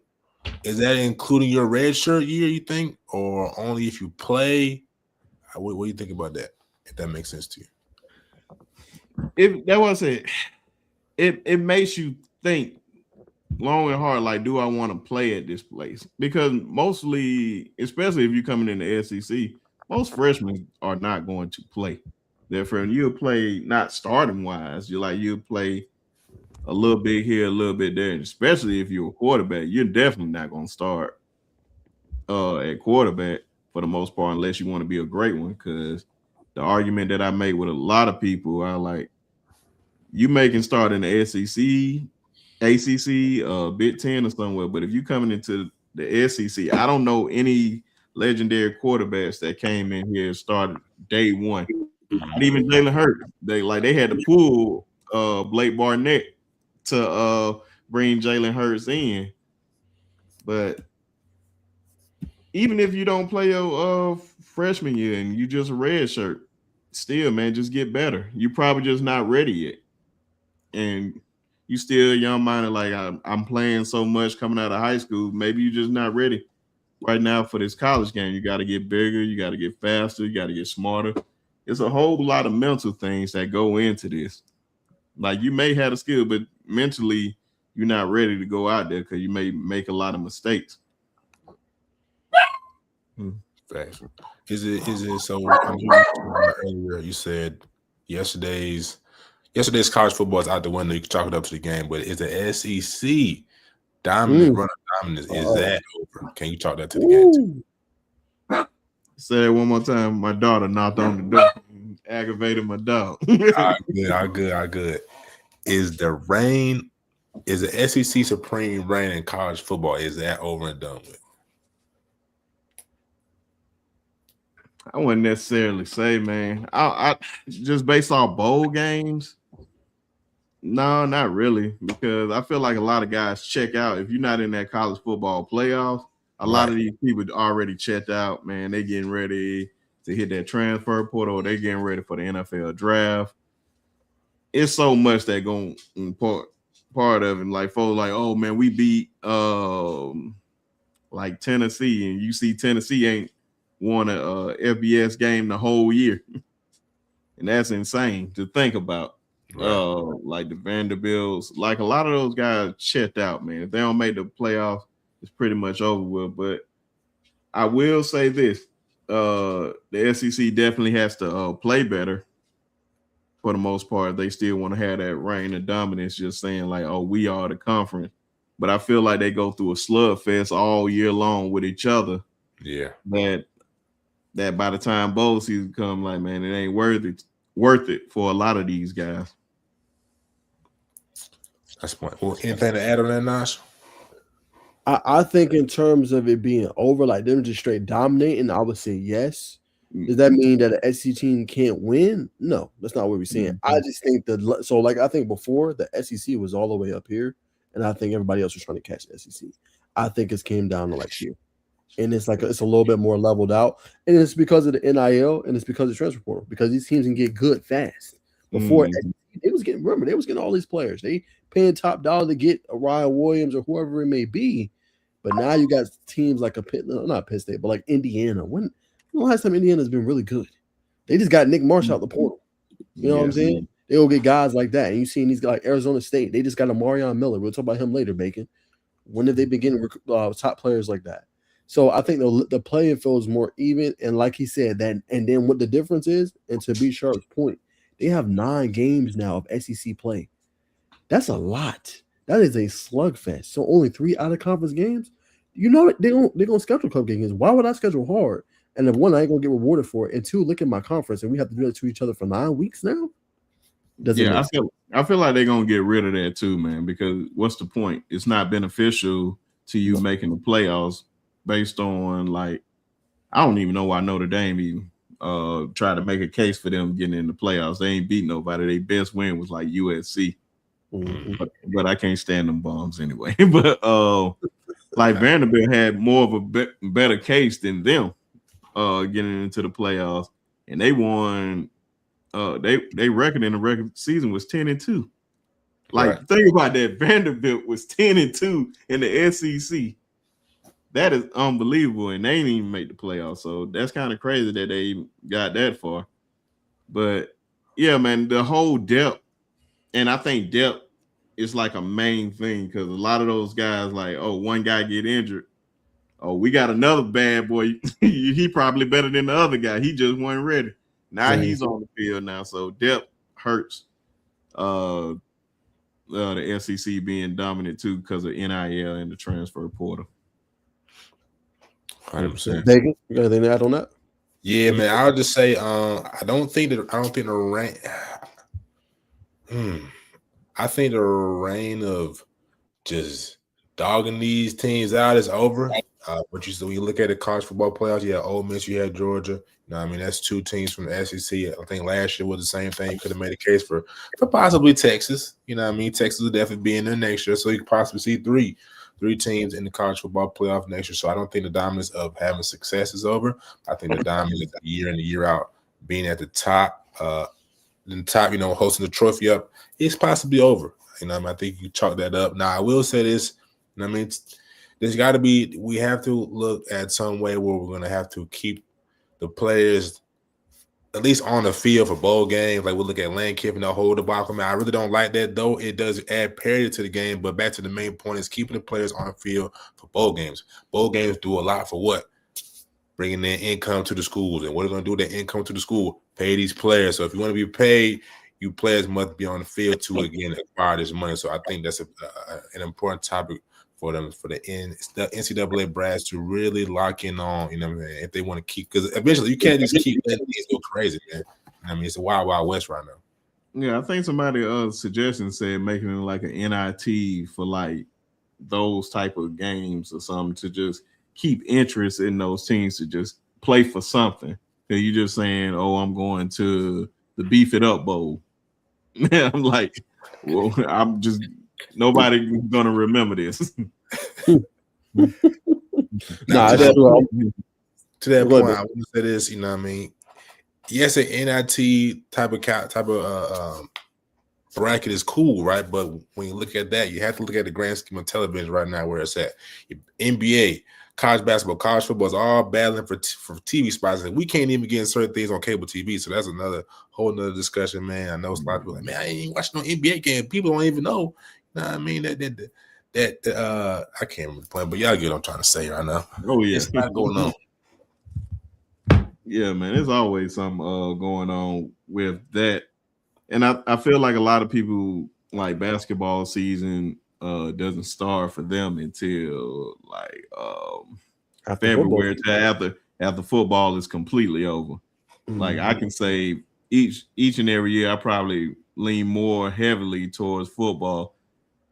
Is that including your red shirt year, you think, or only if you play? What do you think about that? If that makes sense to you. If that was it, it makes you think long and hard. Like, do I want to play at this place? Because mostly, especially if you're coming in the SEC, most freshmen are not going to play. Therefore, you'll play not starting wise. You'll play a little bit here, a little bit there. And especially if you're a quarterback, you're definitely not going to start at quarterback for the most part, unless you want to be a great one. Because the argument that I make with a lot of people are like, you can start in the SEC, ACC, Big Ten or somewhere. But if you're coming into the SEC, I don't know any legendary quarterbacks that came in here and started day one. Not even Jalen Hurts. They had to pull Blake Barnett to bring Jalen Hurts in. But even if you don't play your freshman year and you just a red shirt, still, man, just get better. You're probably just not ready yet. And you still young-minded, like I'm playing so much coming out of high school. Maybe you're just not ready right now for this college game. You got to get bigger. You got to get faster. You got to get smarter. It's a whole lot of mental things that go into this. Like, you may have a skill, but mentally you're not ready to go out there because you may make a lot of mistakes. Facts. Is it so? Earlier you said yesterday's college football is out the window. You can chalk it up to the game, but is the SEC dominant run of dominance? Is that over? Can you chalk that to the game too? Say it one more time. My daughter knocked on the door, aggravated my dog. All good. Is the SEC supreme reign in college football? Is that over and done with? I wouldn't necessarily say, man. I just based off bowl games. No, not really, because I feel like a lot of guys check out if you're not in that college football playoff. A lot of these people already checked out, man. They getting ready to hit that transfer portal. They getting ready for the NFL draft. It's so much that going part of it. Like, folks like, oh man, we beat like Tennessee, and you see Tennessee ain't won a FBS game the whole year, and that's insane to think about. Like the Vanderbilts, like a lot of those guys checked out, man. If they don't make the playoffs, it's pretty much over with. But I will say this: the SEC definitely has to play better. For the most part, they still want to have that reign of dominance. Just saying like, "Oh, we are the conference," but I feel like they go through a slugfest all year long with each other. Yeah, That by the time bowl season come, like, man, it ain't worth worth it for a lot of these guys. That's point. Well, anything to add on that, Nash? I think in terms of it being over, like them just straight dominating, I would say yes. Does that mean that an SEC team can't win? No, that's not what we're saying. Mm-hmm. I just think I think before the SEC was all the way up here, and I think everybody else was trying to catch the SEC. I think it's came down to like here, and it's like it's a little bit more leveled out, and it's because of the NIL and it's because of the transfer portal because these teams can get good fast. Before they was getting all these players. They paying top dollar to get a Ryan Williams or whoever it may be. But now you got teams like not Penn State, but like Indiana. When the last time Indiana's been really good? They just got Nick Marsh out the portal. You know what I'm saying? They'll get guys like that. And you've seen these guys like Arizona State. They just got a Marion Miller. We'll talk about him later, Bacon. When have they been getting top players like that? So I think the playing field is more even. And like he said, and then what the difference is, and to B Sharp's point, they have 9 games now of SEC play. That's a lot. That is a slugfest. So only 3 out of conference games. You know they're gonna schedule cup games. Why would I schedule hard? And if one, I ain't gonna get rewarded for it. And 2, look at my conference, and we have to do it to each other for 9 weeks now. I feel like they're gonna get rid of that too, man. Because what's the point? It's not beneficial to you making the playoffs based on like I don't even know why Notre Dame even tried to make a case for them getting in the playoffs. They ain't beat nobody. Their best win was like USC. Mm-hmm. But I can't stand them bombs anyway. But like Vanderbilt had more of a better case than them getting into the playoffs, and they won. They record in the regular season was 10-2. Like think about that, Vanderbilt was 10-2 in the SEC. That is unbelievable, and they didn't even make the playoffs. So that's kind of crazy that they got that far. But yeah, man, the whole depth. And I think depth is like a main thing because a lot of those guys, like, oh, one guy get injured. Oh, we got another bad boy. He probably better than the other guy. He just wasn't ready. Now he's on the field now. So depth hurts the SEC being dominant too because of NIL and the transfer portal. 100%. David, you got anything to add on that? Yeah, man. I'll just say I don't think the rank. I think the reign of just dogging these teams out is over. But when you look at the college football playoffs, you had Ole Miss, you had Georgia. You know what I mean? That's 2 teams from the SEC. I think last year was the same thing. You could have made a case for possibly Texas. You know what I mean? Texas will definitely be in there next year. So you could possibly see three teams in the college football playoff next year. So I don't think the dominance of having success is over. I think the dominance of year in and year out being at the top, hosting the trophy up, it's possibly over. You know, I think you chalk that up. Now, I will say this. You know what I mean? There's got to be – we have to look at some way where we're going to have to keep the players at least on the field for bowl games. Like we look at Lane Kiffin, they'll hold the ball. I really don't like that, though. It does add parity to the game. But back to the main point is keeping the players on the field for bowl games. Bowl games do a lot for what? Bringing in income to the schools. And what are they going to do with that income to the school? Pay these players. So if you want to be paid, you players must be on the field to, again, acquire this money. So I think that's an important topic for them, for the NCAA brass to really lock in on, you know what I mean, if they want to keep, because eventually you can't just keep letting these go crazy, man. You know what I mean, it's a wild, wild west right now. Yeah, I think somebody suggestion said making it like an NIT for like those type of games or something to just keep interest in those teams to just play for something. Because you're just saying, oh, I'm going to the Beef It Up Bowl. I'm like, well, I'm just nobody's gonna remember this. To that point, I want to say this. You know what I mean? Yes, an NIT type of bracket is cool, right? But when you look at that, you have to look at the grand scheme of television right now, where it's at. NBA, college basketball, college football is all battling for TV spots, and we can't even get certain things on cable TV. So that's another whole nother discussion, man. I know a lot of people like, man, I ain't watching no NBA game. People don't even know. You know what I mean? That I can't remember the point, but y'all get what I'm trying to say right now. Oh yeah, it's not going on. Yeah, man, there's always something going on with that, and I feel like a lot of people like basketball season doesn't start for them until like February, after football is completely over. Mm-hmm. Like I can say each and every year I probably lean more heavily towards football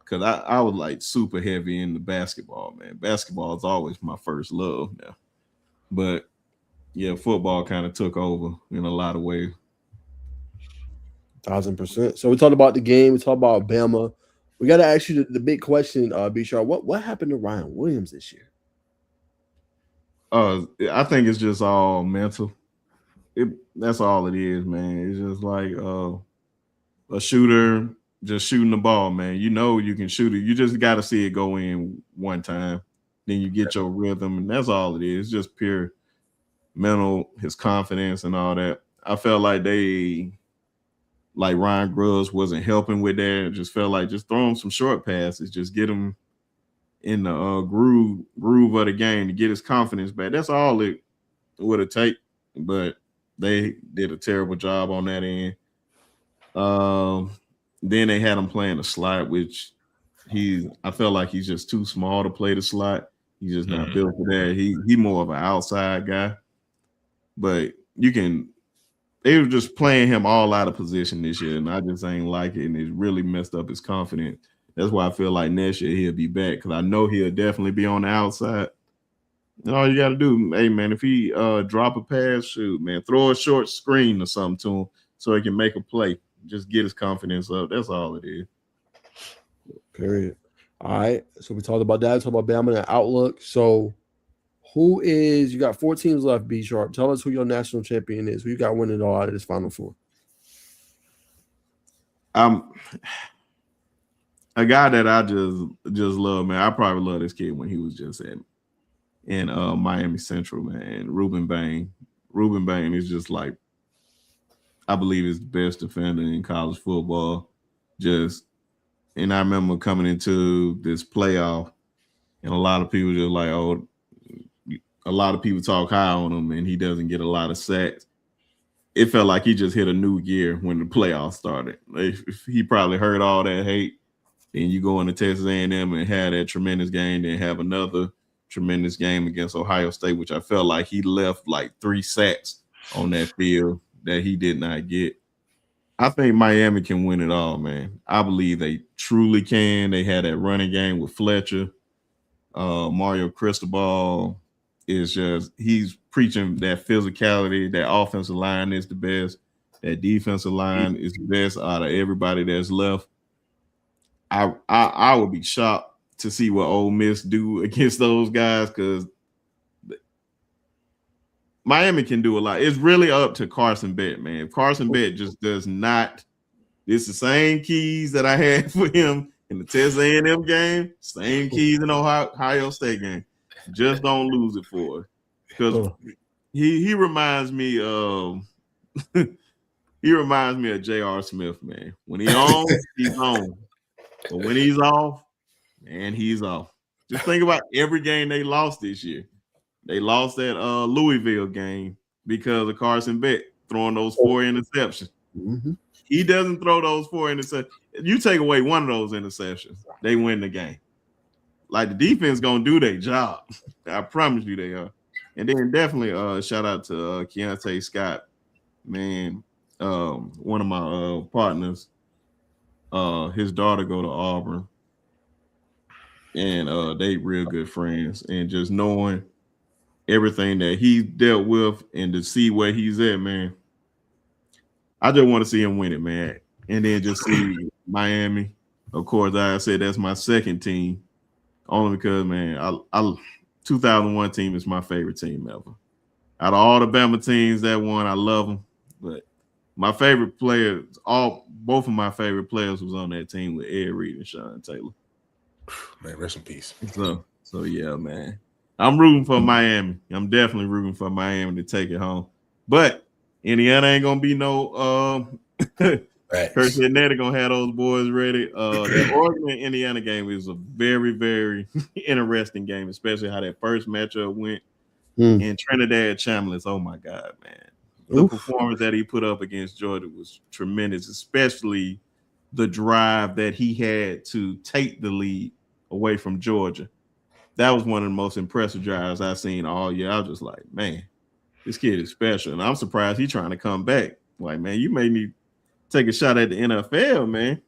because I was like super heavy into basketball, man. Basketball is always my first love now. But yeah, football kind of took over in a lot of ways. 1,000%. So we talked about the game. We talked about Bama. We got to ask you the big question, B. Sharp. What happened to Ryan Williams this year? I think it's just all mental. That's all it is, man. It's just like a shooter just shooting the ball, man. You know you can shoot it. You just got to see it go in one time. Then you get your rhythm, and that's all it is. It's just pure mental, his confidence, and all that. I felt like Ryan Grubbs wasn't helping with that. It just felt like just throw him some short passes, just get him in the groove of the game to get his confidence back. That's all it would have taken, but they did a terrible job on that end. Then they had him playing the slot, which I felt like he's just too small to play the slot. He's just not built for that. He more of an outside guy. But they were just playing him all out of position this year, and I just ain't like it, and it really messed up his confidence. That's why I feel like next year he'll be back because I know he'll definitely be on the outside. And all you got to do, hey, man, if he drop a pass, shoot, man, throw a short screen or something to him so he can make a play. Just get his confidence up. That's all it is. Period. All right. So we talked about that. We talked about Bama and outlook. So you got 4 teams left, B Sharp. Tell us who your national champion is. Who you got winning it all out of this Final Four? A guy that I just love, man. I probably love this kid when he was just in Miami Central, man. Ruben Bain. Ruben Bain is just like, I believe is the best defender in college football. And I remember coming into this playoff, and a lot of people just like, oh, a lot of people talk high on him, and he doesn't get a lot of sacks. It felt like he just hit a new gear when the playoffs started. If he probably heard all that hate, then you go into Texas A&M and have that tremendous game, then have another tremendous game against Ohio State, which I felt like he left like 3 sacks on that field that he did not get. I think Miami can win it all, man. I believe they truly can. They had that running game with Fletcher. Mario Cristobal he's preaching that physicality. That offensive line is the best. That defensive line is the best out of everybody that's left. I would be shocked to see what Ole Miss do against those guys because Miami can do a lot. It's really up to Carson Beck, man. If Carson Beck just does not, it's the same keys that I had for him in the Texas A&M game, same keys in Ohio State game. Just don't lose it for her. Because he reminds me of J.R. Smith, man. When he's on, he's on. But when he's off, man, he's off. Just think about every game they lost this year. They lost that Louisville game because of Carson Beck throwing those 4 interceptions. Mm-hmm. He doesn't throw those 4 interceptions. You take away one of those interceptions, they win the game. Like the defense gonna do their job. I promise you they are. And then definitely shout out to Keontae Scott, man. One of my partners, his daughter go to Auburn, and they real good friends. And just knowing everything that he dealt with and to see where he's at, man, I just want to see him win it, man. And then just see Miami. Of course, like I said, that's my second team. Only because, man, I 2001 team is my favorite team ever. Out of all the Bama teams that won, I love them. But my favorite players, both of my favorite players was on that team with Ed Reed and Sean Taylor. Man, rest in peace. So yeah, man. I'm rooting for Miami. I'm definitely rooting for Miami to take it home. But Indiana ain't gonna be no Kurt said they're gonna have those boys ready. That Oregon and Indiana game is a very, very interesting game, especially how that first matchup went. And Trinidad Chambliss, oh my God, man. The performance that he put up against Georgia was tremendous, especially the drive that he had to take the lead away from Georgia. That was one of the most impressive drives I've seen all year. I was just like, man, this kid is special. And I'm surprised he's trying to come back Like, man, you may need to take a shot at the NFL, man.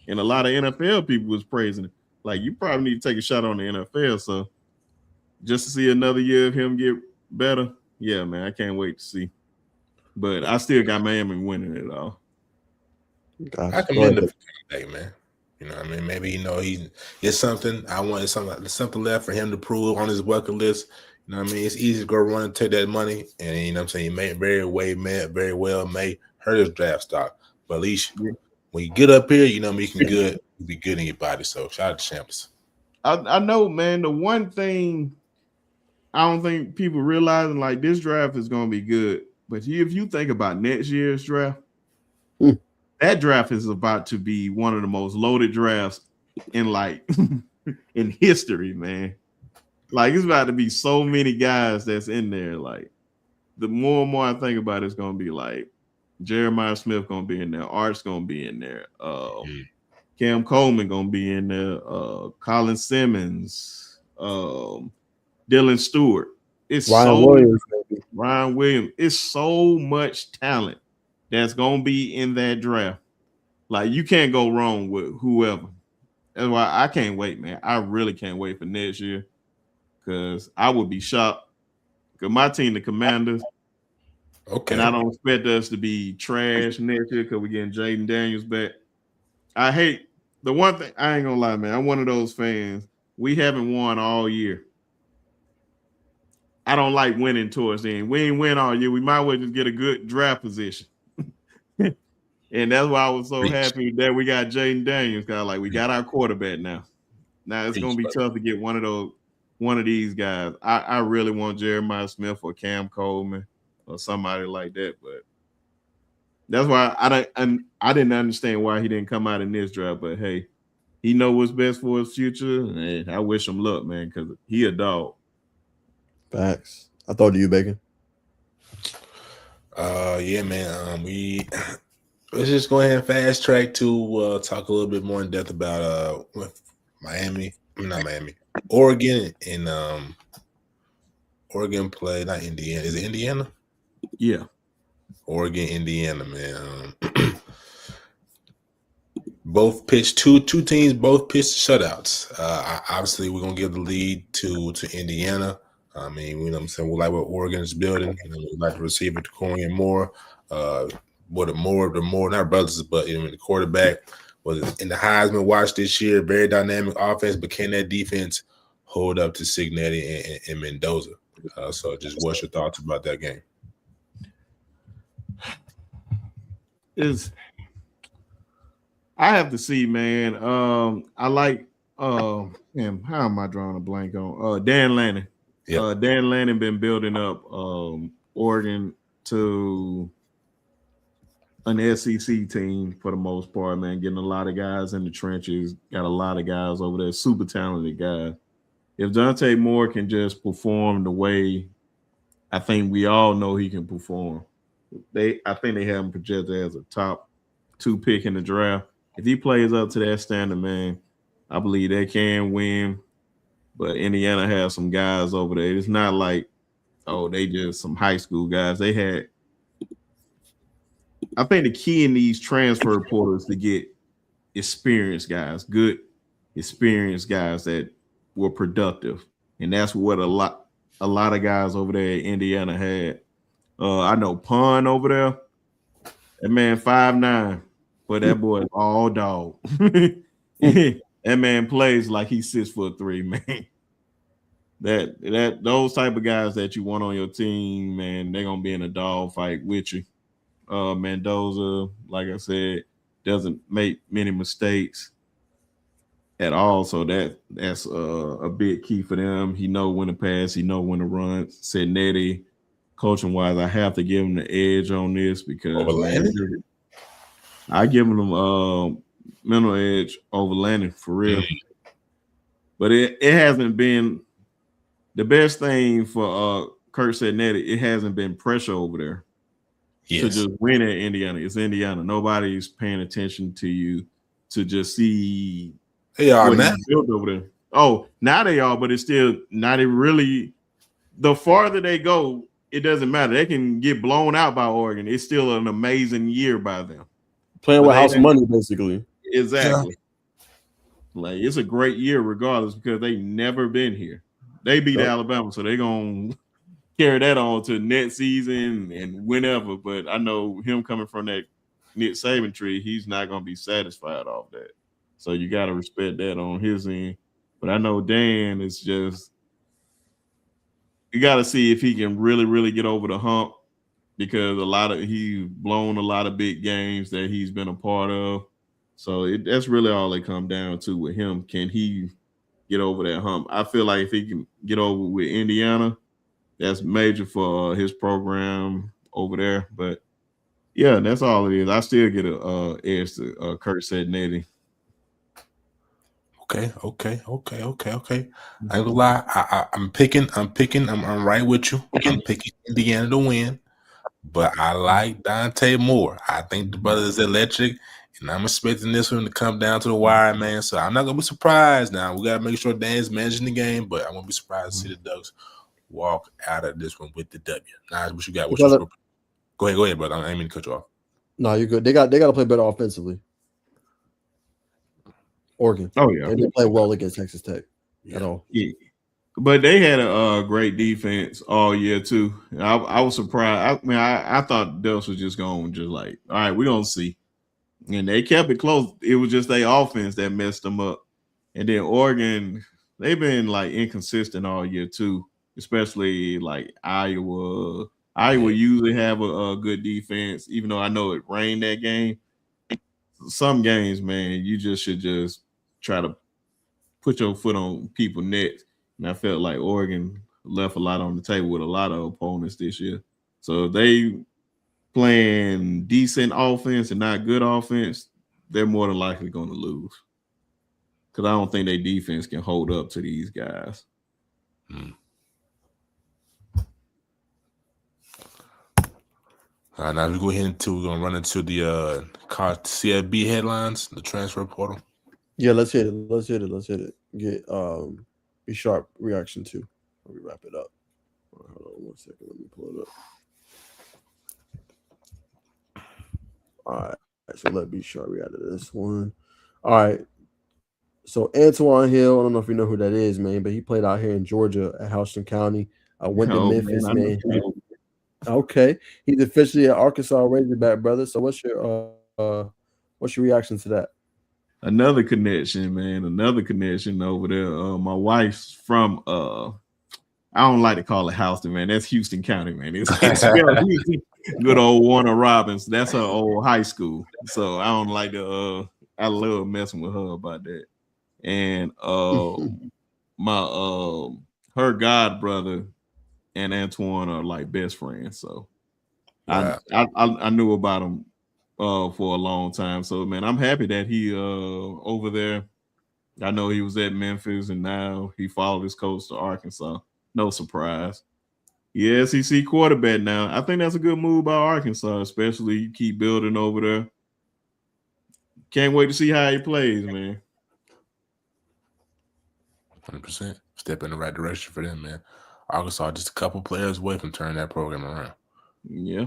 And a lot of NFL people was praising it. Like, you probably need to take a shot on the NFL. So just to see another year of him get better, yeah, man, I can't wait to see. But I still got Miami winning it all. Gosh, I commend him for coming back, man. You know what I mean? Maybe, it's something. I want something left for him to prove on his bucket list. You know what I mean? It's easy to go run and take that money. And, you know what I'm saying? He may very well may hurt his draft stock. But at least when you get up here, you know, you can be good in your body. So shout out to Champs. I know, man. The one thing I don't think people realizing, like, this draft is going to be good. But if you think about next year's draft, that draft is about to be one of the most loaded drafts in in history, man. Like, it's about to be so many guys that's in there. Like, the more and more I think about it, it's going to be like Jeremiah Smith going to be in there. Art's going to be in there. Cam Coleman going to be in there. Colin Simmons. Dylan Stewart. It's Ryan Williams. It's so much talent that's going to be in that draft. Like, you can't go wrong with whoever. That's why I can't wait, man. I really can't wait for next year. Because I would be shocked. Because my team, the Commanders, and I don't expect us to be trash next year because we're getting Jaden Daniels back. I hate the one thing. I ain't gonna lie, man. I'm one of those fans. We haven't won all year. I don't like winning towards the end. We ain't win all year. We might well just get a good draft position. And that's why I was so happy that we got Jaden Daniels. Cause like we got our quarterback now. Now it's gonna be tough to get one of these guys. I really want Jeremiah Smith or Cam Coleman or somebody like that, but that's why I didn't understand why he didn't come out in this draft. But hey, he know what's best for his future, and I wish him luck, man, because he a dog. Facts. I thought you, Bacon. Yeah, man. Let's just go ahead and fast track to talk a little bit more in depth about Oregon and Oregon play, not Indiana. Is it Indiana? Yeah. Oregon, Indiana, man. Both pitched two teams, both pitched shutouts. Obviously, we're gonna give the lead to Indiana. I mean, you know what I'm saying? We like what Oregon is building. You know, we like the receiver to Corian Moore. The more not brothers, but the quarterback was in the Heisman watch this year. Very dynamic offense, but can that defense hold up to Signetti and Mendoza? So, just what's your thoughts about that game? I have to see, man. I like how am I drawing a blank on Dan Lanning? Yep. Dan Lanning been building up Oregon to an SEC team for the most part, man. Getting a lot of guys in the trenches, got a lot of guys over there, super talented guys. If Dante Moore can just perform the way I think we all know he can perform, I think they have him projected as a top 2 pick in the draft. If he plays up to that standard, man, I believe they can win. But Indiana has some guys over there. It's not like, they just some high school guys. I think the key in these transfer portals to get experienced guys, good experienced guys that were productive. And that's what a lot of guys over there in Indiana had. I know Pun over there. That man 5'9", but that boy is all dog. That man plays like he's 6'3", man. That those type of guys that you want on your team, man, they're gonna be in a dog fight with you. Mendoza, like I said, doesn't make many mistakes at all, so that's a big key for them. He know when to pass, he know when to run. Signetti, coaching wise, I have to give him the edge on this because I give him mental edge over Lanning for real. But it hasn't been the best thing for Kurt Signetti. It hasn't been pressure over there to just win at Indiana. It's Indiana. Nobody's paying attention to you to just see what you built over there. Oh, now they are, but it's still not really. The farther they go, it doesn't matter. They can get blown out by Oregon. It's still an amazing year by them. Playing with house money, basically. Exactly. Yeah. Like, it's a great year regardless because they never been here. They beat Alabama, so they're going to carry that on to next season and whenever. But I know him coming from that Nick Saban tree, he's not going to be satisfied off that. So you got to respect that on his end. But I know Dan is just, you got to see if he can really, really get over the hump because he's blown a lot of big games that he's been a part of. So that's really all they come down to with him. Can he get over that hump? I feel like if he can get over with Indiana, that's major for his program over there. But yeah, that's all it is. I still get a edge to Kurt Sednetti. Okay. I ain't gonna lie. I'm picking. I'm right with you. I'm picking Indiana to win, but I like Dante Moore. I think the brother is electric, and I'm expecting this one to come down to the wire, man. So I'm not gonna be surprised. Now we gotta make sure Dan's managing the game, but I'm gonna be surprised to see the Ducks walk out of this one with the W. Now, what you got? Go ahead, brother. I ain't mean to cut you off. No, you're good. They got to play better offensively. Oregon. Oh yeah, they didn't play well against Texas Tech at all. Yeah. But they had a great defense all year too. I was surprised. I thought Ducks was just going just like, all right, we're gonna see, and they kept it close. It was just their offense that messed them up. And then Oregon, they've been like inconsistent all year too, especially like Iowa. Iowa usually have a good defense, even though I know it rained that game. Some games, man, you just should just try to put your foot on people's necks. And I felt like Oregon left a lot on the table with a lot of opponents this year. So if they playing decent offense and not good offense, they're more than likely going to lose. Because I don't think their defense can hold up to these guys. All right, now we're going to run into the CFB headlines, the transfer portal. Yeah, let's hit it. Get B Sharp reaction too. Let me wrap it up. Hold on 1 second. Let me pull it up. All right. So let B Sharp react to this one. All right. So Antoine Hill, I don't know if you know who that is, man, but he played out here in Georgia at Houston County. I went to Memphis, man. Okay. He's officially an Arkansas Razorback, brother. So what's your reaction to that? Another connection, man. Another connection over there. My wife's from I don't like to call it Houston, man. That's Houston County, man. It's good old Warner Robins. That's her old high school. So I don't like to I love messing with her about that. And her god brother and Antoine are like best friends. So wow. I knew about him for a long time. So man, I'm happy that he over there. I know he was at Memphis and now he followed his coach to Arkansas. No surprise. Yeah, SEC quarterback now. I think that's a good move by Arkansas, especially you keep building over there. Can't wait to see how he plays, man. 100%. Step in the right direction for them, man. Arkansas just a couple players away from turning that program around. Yeah.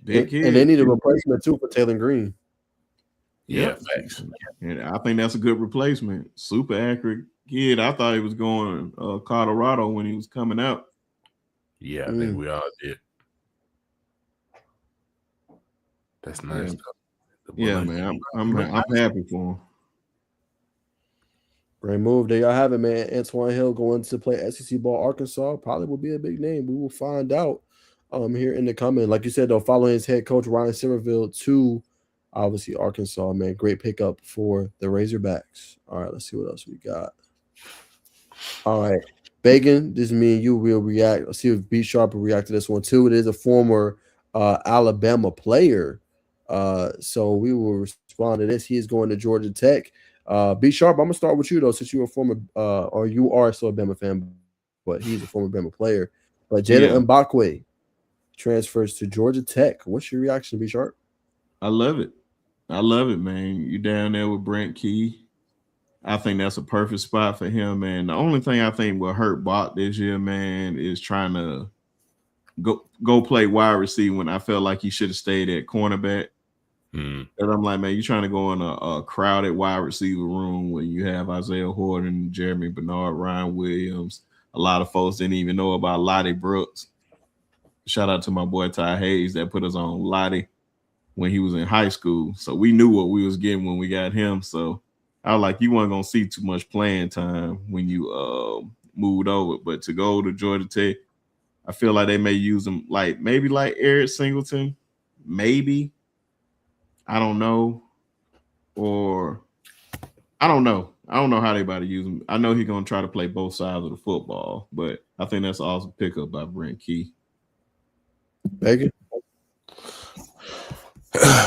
And they need a replacement too for Taylor Green. Yeah, thanks. And I think that's a good replacement. Super accurate kid. I thought he was going Colorado when he was coming out. Yeah, I think we all did. That's nice. Yeah, man. I'm happy for him. Great move. There y'all have it, man. Antoine Hill going to play SEC ball, Arkansas. Probably will be a big name. We will find out here in the coming. Like you said, though, following his head coach Ryan Silverfield to obviously Arkansas, man. Great pickup for the Razorbacks. All right, let's see what else we got. All right. Bacon, this is me and you will react. Let's see if B Sharp will react to this one too. It is a former Alabama player. So we will respond to this. He is going to Georgia Tech. B Sharp, I'm gonna start with you though, since you're a former or you are still a Bama fan, but he's a former Bama player. But Jalen Mbakwe transfers to Georgia Tech. What's your reaction, B Sharp? I love it. I love it, man. You down there with Brent Key. I think that's a perfect spot for him, man. The only thing I think will hurt Bach this year, man, is trying to go play wide receiver when I felt like he should have stayed at cornerback. And I'm like, man, you're trying to go in a crowded wide receiver room when you have Isaiah Horton, Jeremy Bernard, Ryan Williams. A lot of folks didn't even know about Lottie Brooks. Shout out to my boy Ty Hayes that put us on Lottie when he was in high school. So we knew what we was getting when we got him. So I was like, you weren't gonna see too much playing time when you moved over. But to go to Georgia Tech, I feel like they may use him maybe like Eric Singleton, maybe. I don't know. Or I don't know. I don't know how they about to use him. I know he's gonna try to play both sides of the football, but I think that's an awesome pickup by Brent Key. Bacon.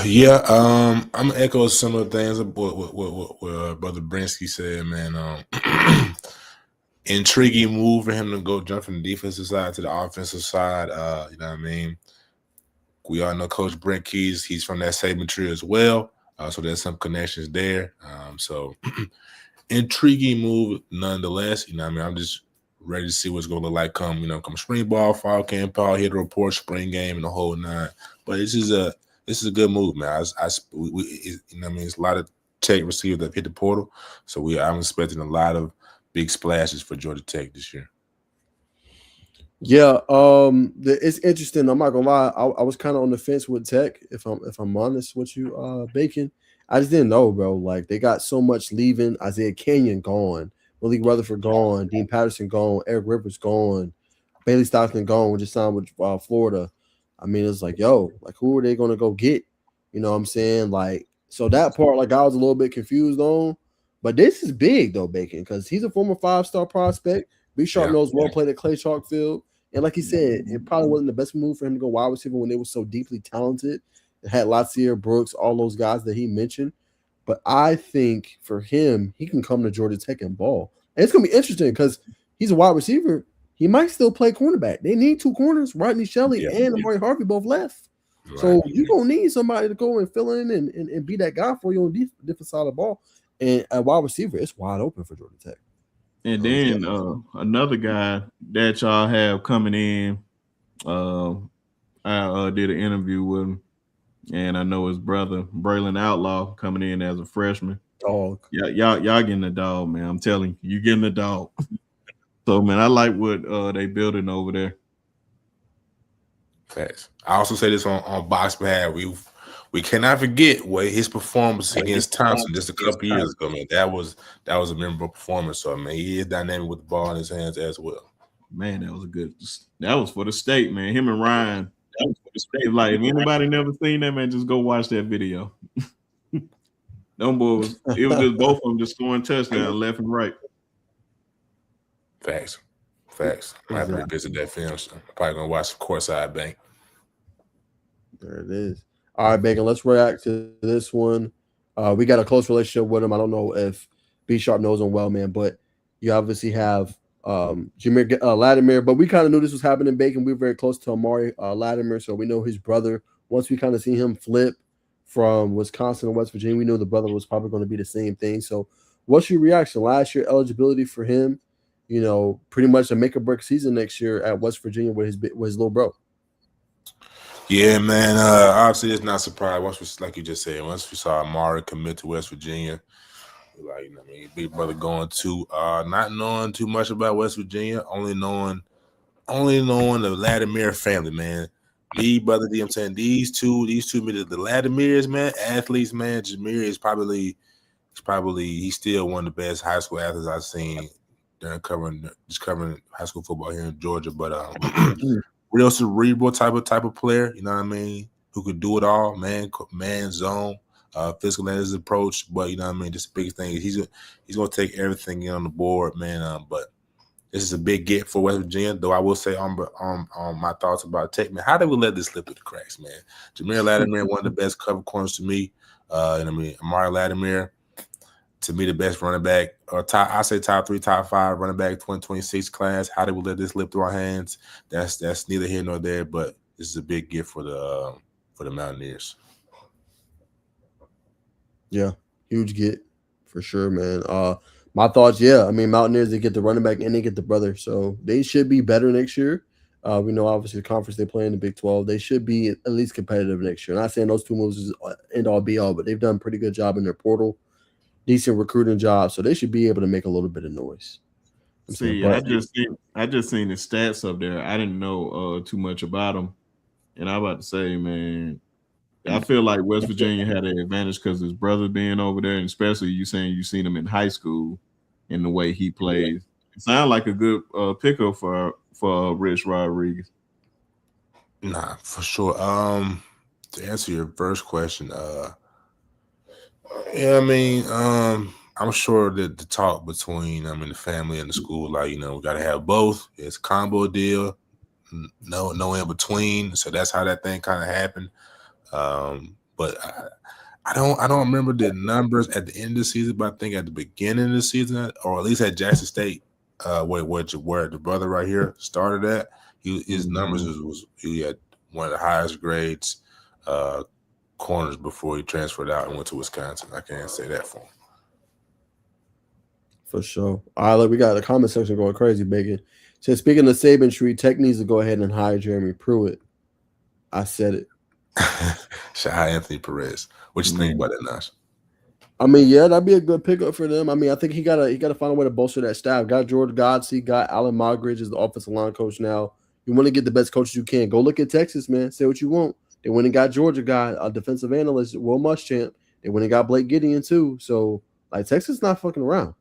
Yeah, I'm gonna echo similar things what Brother Brinsky said, man. Intriguing move for him to go jump from the defensive side to the offensive side. You know what I mean? We all know Coach Brent Keys. He's from that Saban tree as well. So there's some connections there. So intriguing move nonetheless. You know what I mean? I'm just ready to see what's going to look like come spring ball, fall camp, hit the report, spring game, and the whole nine. But this is a good move, man. It's a lot of Tech receivers that hit the portal. So I'm expecting a lot of big splashes for Georgia Tech this year. Yeah, it's interesting. I'm not gonna lie. I was kind of on the fence with Tech, if I'm honest with you, Bacon. I just didn't know, bro. Like they got so much leaving. Isaiah Canyon gone, Malik Rutherford gone, Dean Patterson gone, Eric Rivers gone, Bailey Stockton gone. We just signed with Florida. I mean, it's like, yo, like who are they gonna go get? You know what I'm saying? Like, so that part, like I was a little bit confused on. But this is big though, Bacon, because he's a former 5-star prospect. B Sharp knows well played at Clay Chalk Field. And like he said, it probably wasn't the best move for him to go wide receiver when they were so deeply talented. It had Latsier, Brooks, all those guys that he mentioned. But I think for him, he can come to Georgia Tech and ball. And it's going to be interesting because he's a wide receiver. He might still play cornerback. They need two corners. Rodney Shelley and Amari Harvey both left. Right. So you're going to need somebody to go and fill in and be that guy for you on different side of the ball. And a wide receiver, it's wide open for Georgia Tech. And then another guy that y'all have coming in, I did an interview with him, and I know his brother Braylon Outlaw coming in as a freshman. Dog, y'all getting a dog, man. I'm telling you getting a dog. So man, I like what they building over there. Facts. I also say this on Box Pad. We cannot forget what his performance against Thompson just a couple years ago, man. That was a memorable performance. So, man, he is dynamic with the ball in his hands as well. Man, that was for the state, man. Him and Ryan. That was for the state. Like, if anybody never seen that, man, just go watch that video. Them boys, it was just both of them just scoring touchdowns left and right. Facts. I have to revisit that film. So I'm probably gonna watch the courtside bank. There it is. All right, Bacon, let's react to this one. We got a close relationship with him. I don't know if B Sharp knows him well, man, but you obviously have Jameer Latimer, but we kind of knew this was happening, Bacon. We were very close to Amari Latimer, so we know his brother. Once we kind of see him flip from Wisconsin to West Virginia, we knew the brother was probably going to be the same thing. So what's your reaction? Last year, eligibility for him, pretty much a make-or-break season next year at West Virginia with his little bro. Yeah, man. Obviously, it's not surprised. Like you just said, once we saw Amari commit to West Virginia, big brother going to not knowing too much about West Virginia, only knowing the Latimer family, man. Big brother, I'm saying these two, the Latimers, man, athletes, man. Jameer is probably he's still one of the best high school athletes I've seen during covering high school football here in Georgia, but real cerebral type of player, you know what I mean? Who could do it all, man zone, physical in his approach. But you know what I mean? Just the biggest thing is he's gonna take everything in on the board, man. But this is a big get for West Virginia, though I will say on my thoughts about Tech, man. How did we let this slip through the cracks, man? Jameer Latimer, one of the best cover corners to me. Amari Latimer, to me, the best running back, or I say top 3, top 5 running back 2026 class. How did we let this slip through our hands? That's neither here nor there, but this is a big gift for the Mountaineers. Yeah, huge get for sure, man. My thoughts, Mountaineers, they get the running back and they get the brother, so they should be better next year. We know obviously the conference they play in the Big 12. They should be at least competitive next year. Not saying those two moves is end all be all, but they've done a pretty good job in their portal, decent recruiting job, so they should be able to make a little bit of noise. See, I just seen the stats up there. I didn't know too much about them, and I'm about to say, man, I feel like West Virginia had an advantage because his brother being over there, and especially you saying you seen him in high school and the way he plays. It sounds like a good pickup for Rich Rodriguez. Nah, for sure. To answer your first question, yeah, I mean, I'm sure that the talk between the family and the school, like, we gotta have both. It's a combo deal, no in between. So that's how that thing kind of happened. But I don't remember the numbers at the end of the season, but I think at the beginning of the season, or at least at Jackson State, where the brother right here started at, his numbers he had one of the highest grades corners before he transferred out and went to Wisconsin. I can't say that for him. For sure. All right, look, we got the comment section going crazy, Bacon. So speaking of Saban tree, Tech needs to go ahead and hire Jeremy Pruitt. I said it. Shout out Anthony Perez. What you think about that, Nash? I mean, yeah, that'd be a good pickup for them. I mean, I think he gotta find a way to bolster that staff. Got George Godsey, got Alan Mogridge as the offensive line coach now. You want to get the best coaches you can. Go look at Texas, man. Say what you want. They went and got Georgia guy, a defensive analyst, Will Muschamp. They went and got Blake Gideon too. So, like, Texas not fucking around.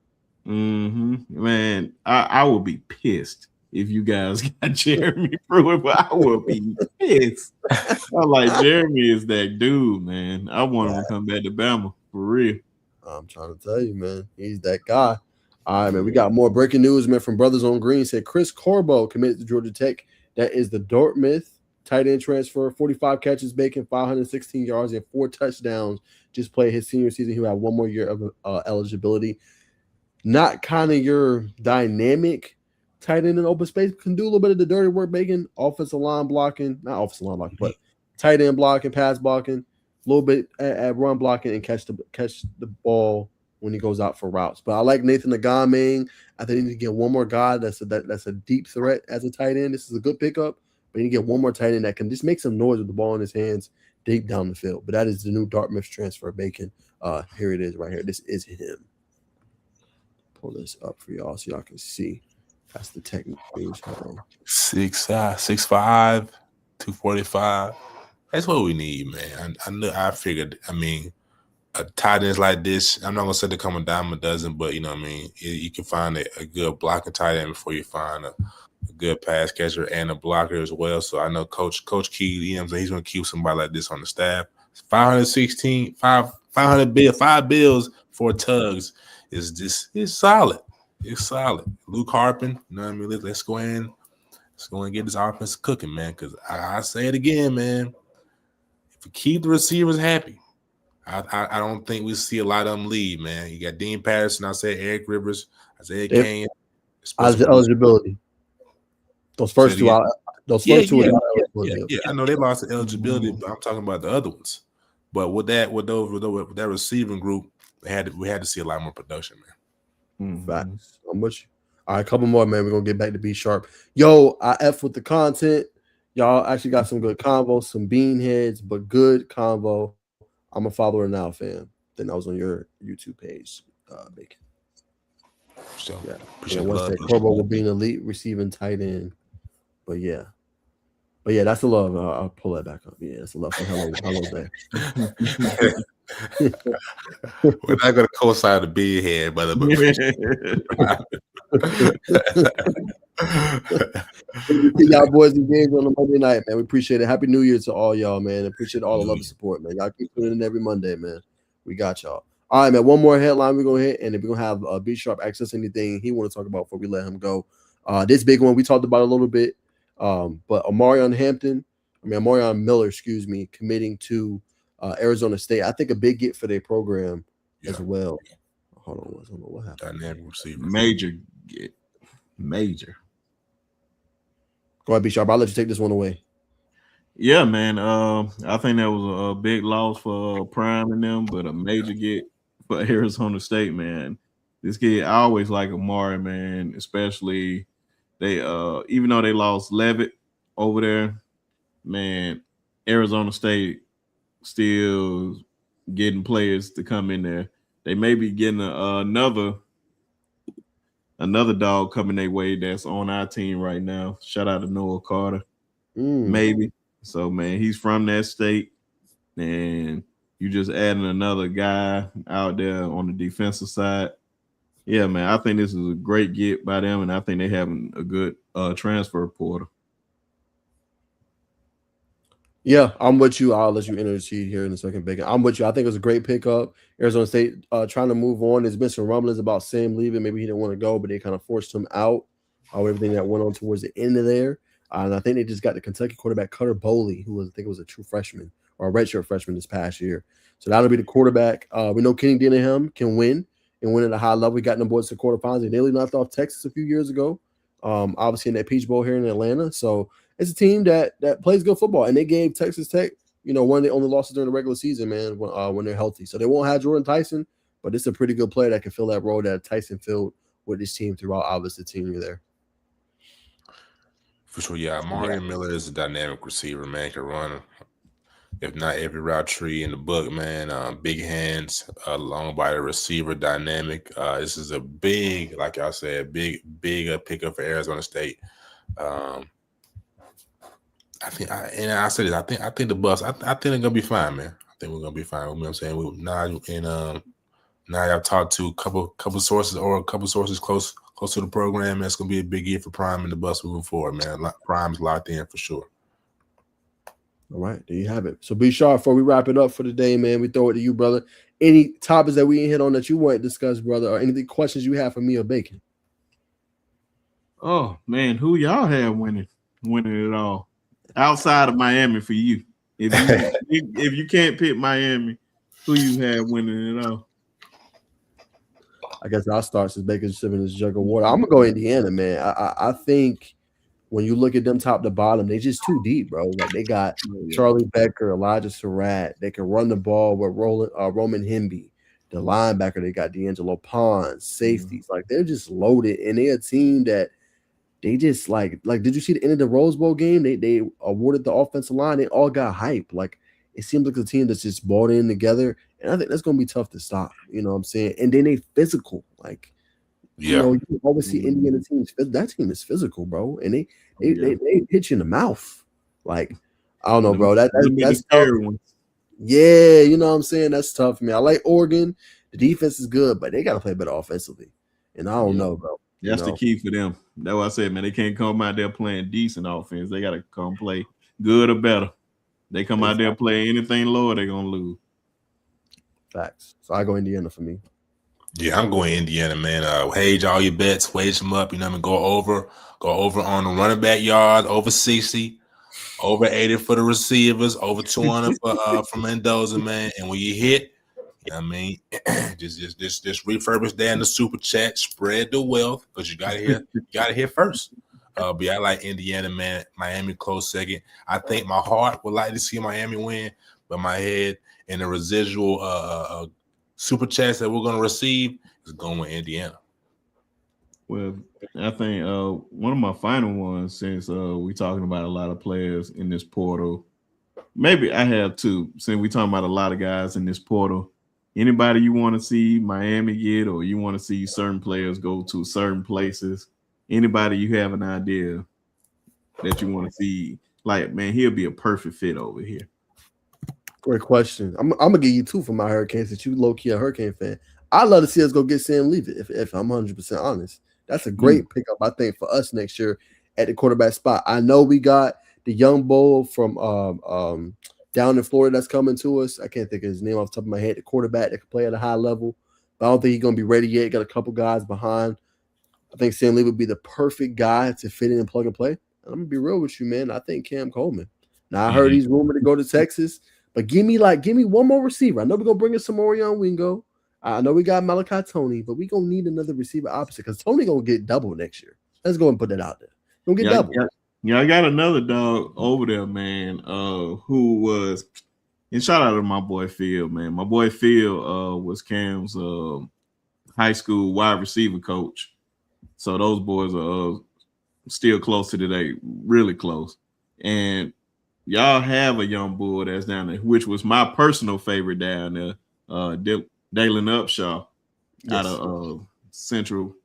Man, I would be pissed if you guys got Jeremy Pruitt, but I would be pissed. I like Jeremy is that dude, man. I want him to come back to Bama for real. I'm trying to tell you, man. He's that guy. All right, man. We got more breaking news, man, from Brothers on Green. Said Chris Corbo committed to Georgia Tech. That is the Dartmouth tight end transfer. 45 catches, Bacon, 516 yards, and 4 touchdowns. Just played his senior season. He'll have 1 more year of eligibility. Not kind of your dynamic tight end in open space. Can do a little bit of the dirty work, Bacon. Offensive line blocking. Not offensive line blocking, but tight end blocking, pass blocking. A little bit at run blocking and catch the ball when he goes out for routes. But I like Nathan Agameng. I think he need to get one more guy that's a deep threat as a tight end. This is a good pickup, but you need to get one more tight end that can just make some noise with the ball in his hands deep down the field. But that is the new Dartmouth transfer, Bacon. Here it is right here. This is him. Pull this up for y'all so y'all can see. That's the technical page. 6'5", 245. That's what we need, man. I figured, a tight ends like this, I'm not going to say they come a dime a dozen, but, you know what I mean? You can find a good blocking tight end before you find a good pass catcher and a blocker as well. So I know Coach Key, you know what I'm saying, he's going to keep somebody like this on the staff. 5 bills for Tugs is solid. It's solid. Luke Harpin, you know what I mean? Let's go in. Let's go and get this offense cooking, man, because I say it again, man. If we keep the receivers happy, I don't think we see a lot of them leave, man. You got Dean Patterson, I say Eric Rivers, Isaiah Kane. Eligibility. Those first two. Yeah, I know they lost the eligibility, but I'm talking about the other ones. But with that receiving group, we had to see a lot more production, man. Facts. I'm with you. All right, a couple more, man. We're gonna get back to B Sharp. Yo, I F with the content. Y'all actually got some good convo, some bean heads, but good convo. I'm a follower now, fam. Then I was on your YouTube page, Bacon. So yeah, Corbo will be an elite receiving tight end. But yeah, that's the love. I'll pull that back up. Yeah, that's the love for hello there. We're not going to co-sign the big head, brother. Y'all boys engaged on a Monday night, man. We appreciate it. Happy New Year to all y'all, man. Appreciate all the love and support, man. Y'all keep tuning in every Monday, man. We got y'all. All right, man. One more headline we're gonna hit, and then we're gonna have B Sharp access anything he want to talk about before we let him go. This big one we talked about a little bit, but Omarion Miller, committing to Arizona State. I think a big get for their program as well. Hold on, what happened? Dynamic receiver, major get, major. Go ahead, B Sharp. I'll let you take this one away. Yeah, man. I think that was a big loss for Prime and them, but a major get for Arizona State, man. This kid, I always like Amari, man. Especially they, even though they lost Levitt, over there, man, Arizona State still getting players to come in there. They may be getting another dog coming their way that's on our team right now. Shout out to Noah Carter. Maybe. So, man, he's from that state. And you just adding another guy out there on the defensive side. Yeah, man, I think this is a great get by them, and I think they're having a good transfer portal. Yeah, I'm with you. I'll let you intercede here in a second, Bacon. I'm with you. I think it was a great pickup. Arizona State trying to move on. There's been some rumblings about Sam leaving. Maybe he didn't want to go, but they kind of forced him out. Everything that went on towards the end of there. And I think they just got the Kentucky quarterback, Cutter Boley, who I think was a true freshman or a redshirt freshman this past year. So that'll be the quarterback. We know Kenny Dinningham can win and win at a high level. We got them boys to quarterfinals. They nearly knocked off Texas a few years ago, obviously in that Peach Bowl here in Atlanta. So it's a team that plays good football, and they gave Texas Tech, one of the only losses during the regular season, man, when they're healthy. So they won't have Jordan Tyson, but it's a pretty good player that can fill that role that Tyson filled with this team throughout, obviously, the team there. For sure, yeah. Mario Miller is a dynamic receiver, man. Can run, if not every route tree in the book, man. Big hands, long body receiver, dynamic. This is a big, like I said, big pickup for Arizona State. I think the Bucks. I think they're gonna be fine, man. I think we're gonna be fine. You know what I'm saying? Now I've talked to a couple sources close to the program. That's gonna be a big year for Prime and the Bucks moving forward, man. Prime's locked in for sure. All right, there you have it. So be sharp before we wrap it up for the day, man. We throw it to you, brother. Any topics that we ain't hit on that you want to discuss, brother, or any questions you have for me or Bacon? Oh man, who y'all have winning it all outside of Miami for you? If you can't pick Miami, who you have winning it all? I guess I'll start since Bacon's sipping this jug of water. I'm gonna go Indiana, man. I think when you look at them top to bottom, they just too deep, bro. Like they got Charlie Becker, Elijah Surratt. They can run the ball with Roman Hemby, the linebacker. They got D'Angelo Pons, safeties. Like they're just loaded, and they're a team that they just like. Did you see the end of the Rose Bowl game? They awarded the offensive line. They all got hype. Like it seems like a team that's just bought in together, and I think that's gonna be tough to stop. You know what I'm saying? And then they physical, like. Yeah. You always see Indiana teams. That team is physical, bro, and they hit you in the mouth. Like I don't know, bro. That's tough. Yeah, you know what I'm saying. That's tough, man. I like Oregon. The defense is good, but they got to play better offensively. And I don't know, bro. That's the key for them. That's what I said, man. They can't come out there playing decent offense. They got to come play good or better. They come out there play anything lower, they're gonna lose. Facts. So I go Indiana for me. Yeah, I'm going Indiana, man. Hedge all your bets, wage them up. You know what I mean? Go over on the running back yard, over 60, over 80 for the receivers, over 200 for Mendoza, man. And when you hit, you know what I mean, just refurbish that in the super chat, spread the wealth because you gotta hit first. But I like Indiana, man. Miami close second. I think my heart would like to see Miami win, but my head and the residual super chats that we're going to receive is going with Indiana. Well, I think one of my final ones, since we're talking about a lot of players in this portal, maybe I have two, since we're talking about a lot of guys in this portal. Anybody you want to see Miami get, or you want to see certain players go to certain places? Anybody you have an idea that you want to see? Like, man, he'll be a perfect fit over here. Great question. I'm gonna give you two for my Hurricanes since you low key a Hurricane fan. I'd love to see us go get Sam Leavitt if I'm 100% honest. That's a great pickup, I think, for us next year at the quarterback spot. I know we got the young bull from down in Florida that's coming to us. I can't think of his name off the top of my head. The quarterback that can play at a high level, but I don't think he's gonna be ready yet. Got a couple guys behind. I think Sam Leavitt would be the perfect guy to fit in and plug and play. And I'm gonna be real with you, man. I think Cam Coleman. Now I heard he's rumored to go to Texas. But give me one more receiver. I know we're going to bring in some more young Wingo. I know we got Malachi Tony, but we're going to need another receiver opposite because Tony going to get double next year. Let's go and put that out there. Going to get double. Yeah, I got another dog over there, man, who was – and shout out to my boy Phil, man. My boy Phil was Cam's high school wide receiver coach. So those boys are still close to today, really close. And y'all have a young bull that's down there, which was my personal favorite down there, Dalen Upshaw out of Central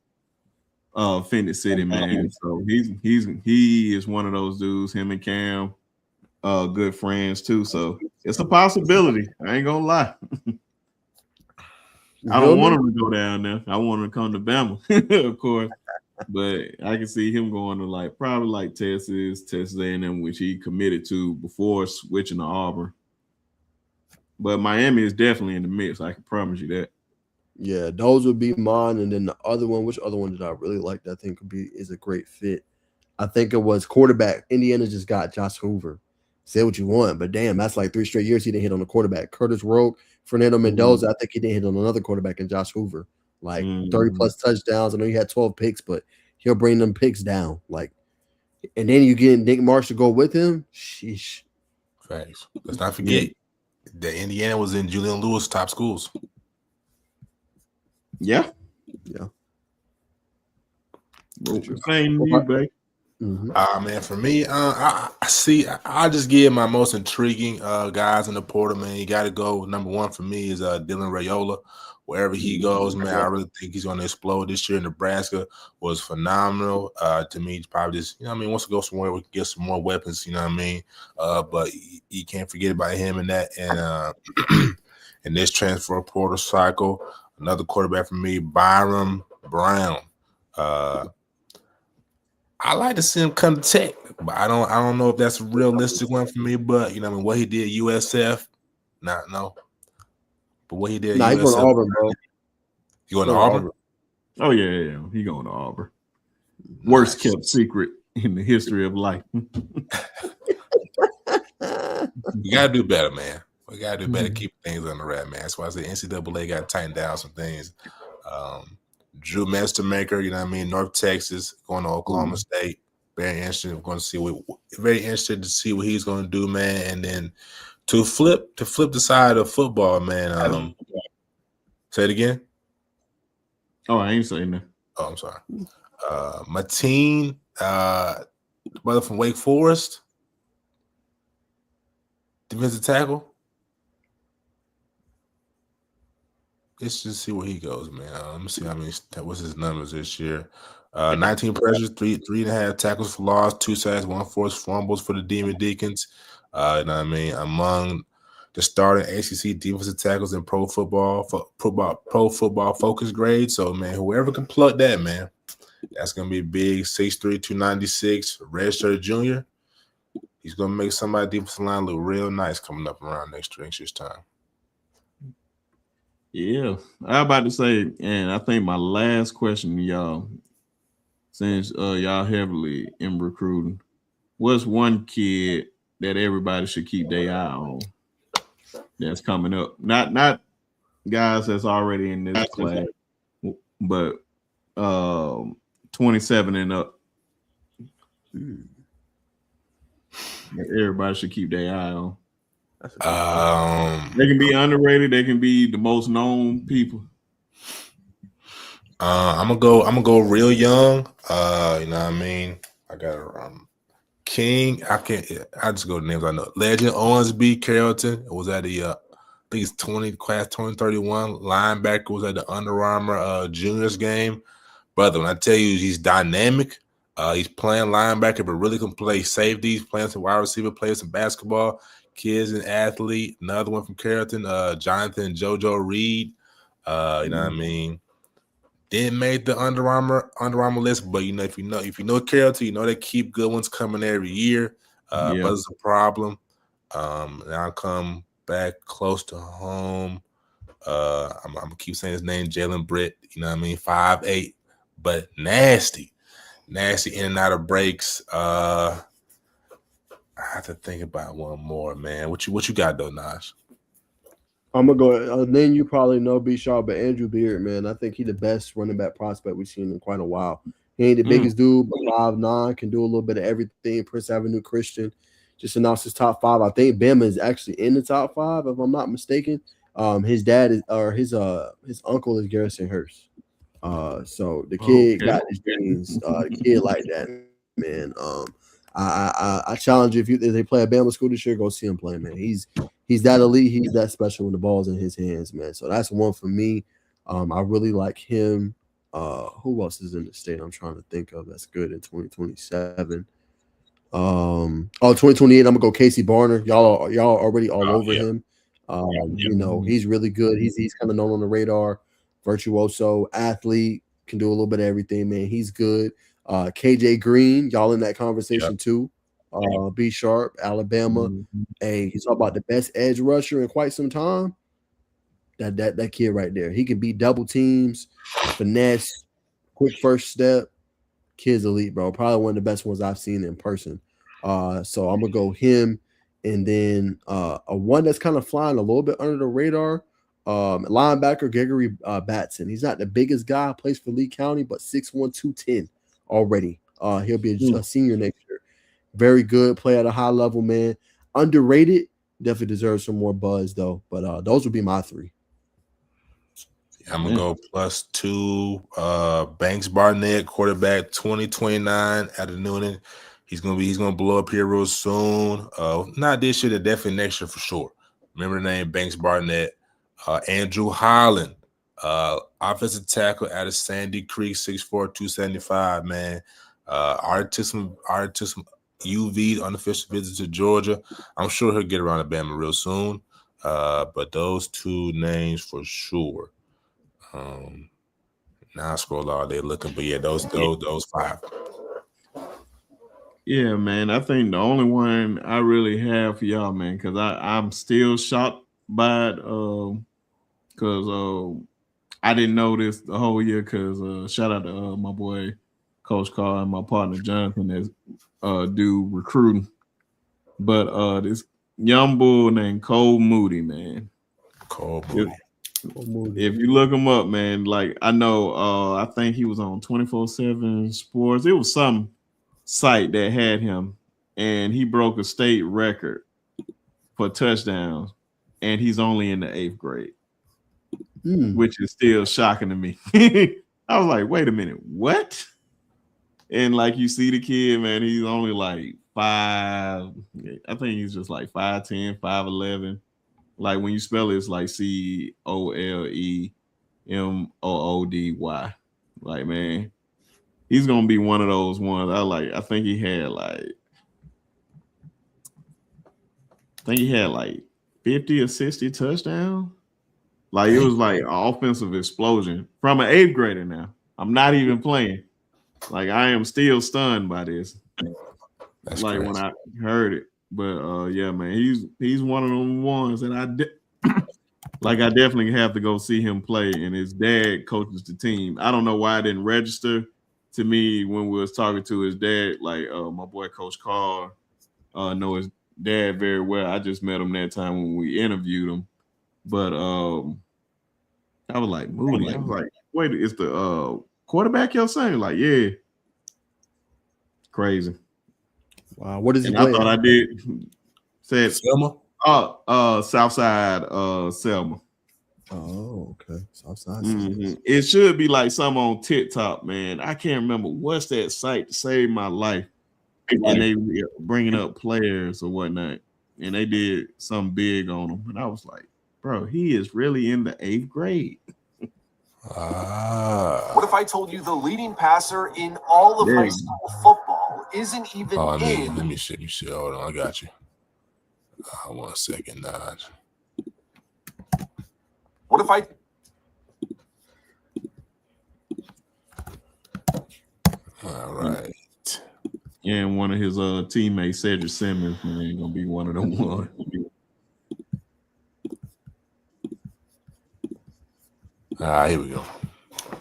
Phoenix City, man. So he is one of those dudes. Him and Cam, good friends too. So it's a possibility. I ain't gonna lie. I don't want him to go down there. I want him to come to Bama, of course. But I can see him going to probably like Texas A&M, which he committed to before switching to Auburn. But Miami is definitely in the mix. I can promise you that. Yeah, those would be mine. And then the other one, which other one did I really like that I think is a great fit? I think it was quarterback. Indiana just got Josh Hoover. Say what you want, but damn, that's like 3 straight years he didn't hit on a quarterback. Curtis Rogue, Fernando Mendoza, I think he didn't hit on another quarterback in Josh Hoover. 30 plus touchdowns. I know he had 12 picks, but he'll bring them picks down. And then you get Nick Marsh to go with him. Sheesh. Facts. Let's not forget that Indiana was in Julian Lewis' top schools. Yeah. What you saying to you, babe? Man, for me, I just give my most intriguing guys in the portal, man. You got to go. Number one for me is Dylan Raiola. Wherever he goes, man, I really think he's going to explode this year. Nebraska was phenomenal. To me, he's probably just, wants to go somewhere we can get some more weapons, but you can't forget about him and that. And in this transfer portal cycle, another quarterback for me, Byram Brown. I like to see him come to Tech, but I don't know if that's a realistic one for me. But what he did at USF, no. But what he did at USF, he's going to Auburn, bro. You going to Auburn? Oh yeah, he going to Auburn. Worst kept secret in the history of life. You gotta do better, man. We gotta do better. Keep things on the wrap, man. That's why I say NCAA got to tighten down some things. Drew Mestermaker, North Texas, going to Oklahoma State. Very interested. We're going to see very interested to see what he's going to do, man. And then to flip the side of football, man. Say it again. Oh, I ain't saying that. Oh, I'm sorry. Mateen, brother from Wake Forest, defensive tackle. Let's just see where he goes, man. Let me see what's his numbers this year. 19 pressures, 3.5 tackles for loss, 2 sacks, 1 forced fumbles for the Demon Deacons. Among the starting ACC defensive tackles in pro football focus grade. So, man, whoever can plug that, man, that's gonna be big. 6'3", 296, redshirt junior. He's gonna make somebody defensive line look real nice coming up around next year's time. Yeah, I about to say, and I think my last question to y'all, since y'all heavily in recruiting, what's one kid that everybody should keep their eye on that's coming up? Not guys that's already in this class, but 27 and up. Everybody should keep their eye on. They can be underrated. They can be the most known people. I'm gonna go real young. I got King. I just go to names I know. Legend Owensby Carrollton was at the I think it's class 2031 linebacker was at the Under Armour juniors game. Brother, when I tell you he's dynamic, he's playing linebacker, but really can play safety. He's playing some wide receiver, playing some basketball. Kids and athlete. Another one from Carrollton, Jonathan JoJo Reed. Didn't make the Under Armour list, but if you know Carrollton, they keep good ones coming every year. But it's a problem. And I'll come back close to home. I'm gonna keep saying his name, Jalen Britt. 5'8", but nasty in and out of breaks. I have to think about one more, man. What you got though, Naj? I'm gonna go. A name you probably know, B. Shaw, but Andrew Beard, man. I think he's the best running back prospect we've seen in quite a while. He ain't the biggest dude, but 5'9", can do a little bit of everything. Prince Avenue Christian just announced his top 5. I think Bama is actually in the top 5, if I'm not mistaken. His dad is, or his uncle is Garrison Hurst. So the kid got his genes. The kid like that, man. I challenge you if they play at Bama school this year, go see him play, man. He's that elite. He's that special when the ball's in his hands, man. So that's one for me. I really like him. Who else is in the state? I'm trying to think of that's good in 2027. 2028. I'm gonna go Casey Barner. Y'all already all over him. He's really good. He's kind of known on the radar. Virtuoso athlete, can do a little bit of everything, man. He's good. KJ Green, y'all in that conversation too. B Sharp, Alabama. Hey, you talk about the best edge rusher in quite some time. That kid right there. He can beat double teams, finesse, quick first step. Kid's elite, bro. Probably one of the best ones I've seen in person. So I'm gonna go him, and then a one that's kind of flying a little bit under the radar. Linebacker Gregory Batson. He's not the biggest guy, plays for Lee County, but 6'1", 210 already. He'll be a senior next year. Very good, play at a high level, man. Underrated, definitely deserves some more buzz though. But those would be my three. I'm gonna go +2. Banks Barnett, quarterback, 2029 out of Noonan. He's gonna blow up here real soon. Not this year, but definitely next year for sure. Remember the name Banks Barnett. Andrew Holland, offensive tackle out of Sandy Creek, 6'4", 275, man. Artism UV unofficial visit to Georgia. I'm sure he'll get around Alabama real soon. But those two names for sure. Now I scroll all day looking, but yeah, those 5. Yeah, man. I think the only one I really have for y'all, man, because I'm still shocked by it. Because I didn't know this the whole year. Because shout out to my boy Coach Carr and my partner Jonathan that do recruiting. But this young bull named Cole Moody, man. Cole Moody. If you look him up, man, like I know, I think he was on 24/7 Sports. It was some site that had him, and he broke a state record for touchdowns, and he's only in the 8th grade, which is still shocking to me. I was like, wait a minute, what? And like you see the kid, man, he's only like 5. I think he's just like 5'10", 5'11". Like when you spell it, it's like COLEMOODY. Like, man, he's gonna be one of those ones. I think he had like 50 or 60 touchdowns. Like it was like an offensive explosion from an 8th grader. Now I'm not even playing. Like I am still stunned by this. That's like crazy. When I heard it. But yeah, man, he's one of them ones that I definitely have to go see him play. And his dad coaches the team. I don't know why I didn't register. To me, when we was talking to his dad, like my boy Coach Carr, know his dad very well. I just met him that time when we interviewed him. But I was like, Moody. I was like, wait, is the quarterback your son? Like, yeah, crazy. Wow, what is he? I thought I did. Said Selma. Southside, Selma. Oh, okay. Southside. Mm-hmm. It should be like some on TikTok, man. I can't remember what's that site to save my life, and they bringing up players or whatnot, and they did something big on him, and I was like, bro, he is really in the 8th grade. What if I told you the leading passer in all of high school football isn't even in? Let me see. Hold on, I got you. 1 second, Naj. What if I? All right. And one of his teammates, Cedric Simmons, man, gonna be one of them ones. Here we go.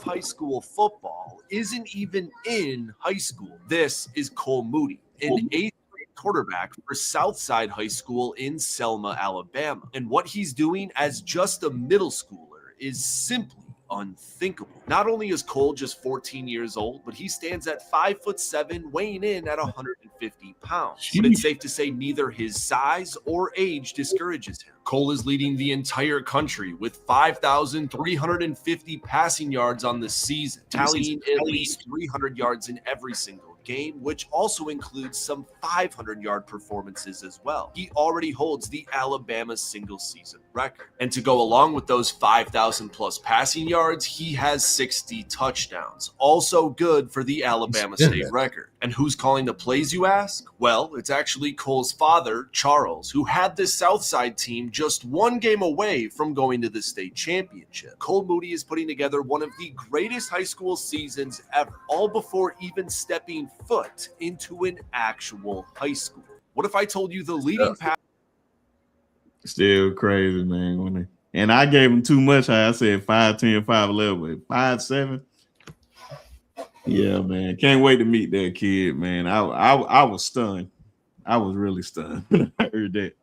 High school football isn't even in high school. This is Cole Moody, an 8th grade quarterback for Southside High School in Selma, Alabama. And what he's doing as just a middle schooler is simply unthinkable. Not only is Cole just 14 years old, but he stands at 5'7", weighing in at 150 pounds. But it's safe to say neither his size or age discourages him. Cole is leading the entire country with 5,350 passing yards on the season, tallying at least 300 yards in every single game, which also includes some 500-yard performances as well. He already holds the Alabama single-season record. And to go along with those 5,000-plus passing yards, he has 60 touchdowns. Also good for the Alabama State record. And who's calling the plays, you ask? Well, it's actually Cole's father, Charles, who had this Southside team just one game away from going to the state championship. Cole Moody is putting together one of the greatest high school seasons ever, all before even stepping foot into an actual high school. What if I told you the leading pass? Still crazy, man. And I gave him too much. I said 5'10", 5'11", 5'7". Yeah, man. Can't wait to meet that kid, man. I was stunned. I was really stunned when I heard that.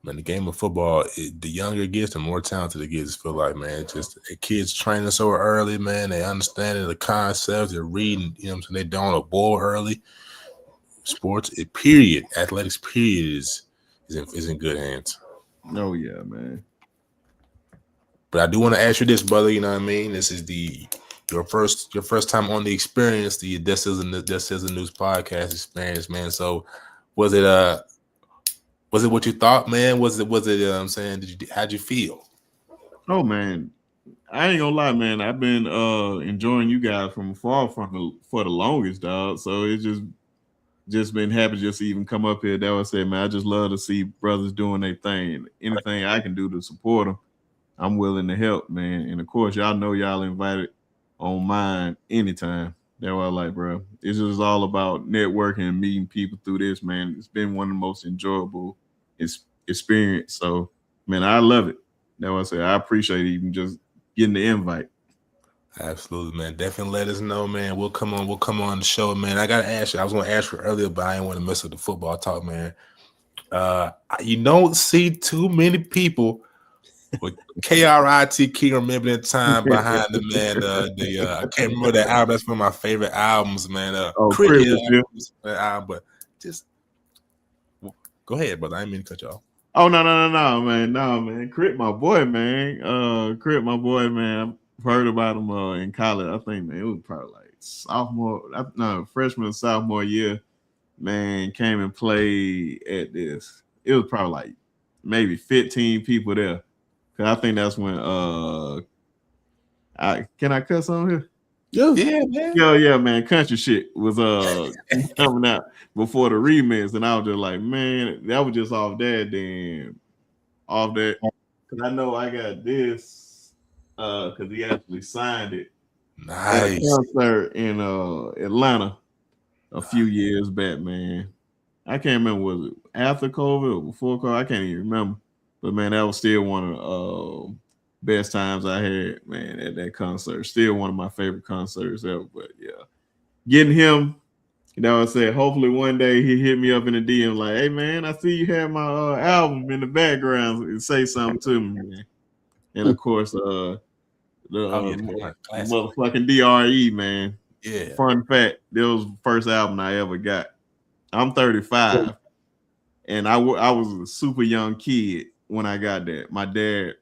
Man, the game of football, the younger it gets, the more talented it gets. Feel like, man, just kids training so early, man. They understand the concepts. They're reading, you know what I'm saying? They don't a ball early. Sports, period, athletics, period, is in good hands. Oh, yeah, man. But I do want to ask you this, brother. You know what I mean? This is your first time on the experience. This is a News podcast experience, man. So, was it what you thought, man? Was it? I'm saying, how'd you feel? Oh, man, I ain't gonna lie, man. I've been enjoying you guys from afar for the longest, dog. So it's just been happy just to even come up here. That was said, man. I just love to see brothers doing their thing. Anything I can do to support them, I'm willing to help, man. And of course, y'all know y'all invited on mine anytime. That's what I like, bro. It's just all about networking and meeting people through this, man. It's been one of the most enjoyable experience. So, man, I love it. That's what I say. I appreciate even just getting the invite. Absolutely, man. Definitely let us know, man. We'll come on the show, man. I gotta ask you. I was gonna ask you earlier, but I didn't want to mess with the football talk, man. You don't see too many people with KRIT King remembering time behind the man. I can't remember that album. That's one of my favorite albums, man. Album, but just go ahead, brother. I didn't mean to cut you off. Oh no, man. Crit my boy, man. I've heard about him in college. I think, man, it was probably like freshman, sophomore year. Man, came and played at this. It was probably like maybe 15 people there. Cause I think that's when can I cuss on here? Yeah, man. Yeah, man. Country shit was coming out before the remix, and I was just like, man, that was just off that. Cause I know I got this because he actually signed it. Nice. At a concert in Atlanta a few years back, man. I can't remember, was it after COVID or before COVID? I can't even remember. But man, that was still one of the best times I had, man, at that concert. Still one of my favorite concerts ever. But yeah, getting him, you know, I said, hopefully one day he hit me up in the DM like, hey man, I see you have my album in the background and say something to me, man. And of course, the motherfucking DRE, man. Yeah. Fun fact, that was the first album I ever got. I'm 35, and I was a super young kid when I got that. My dad,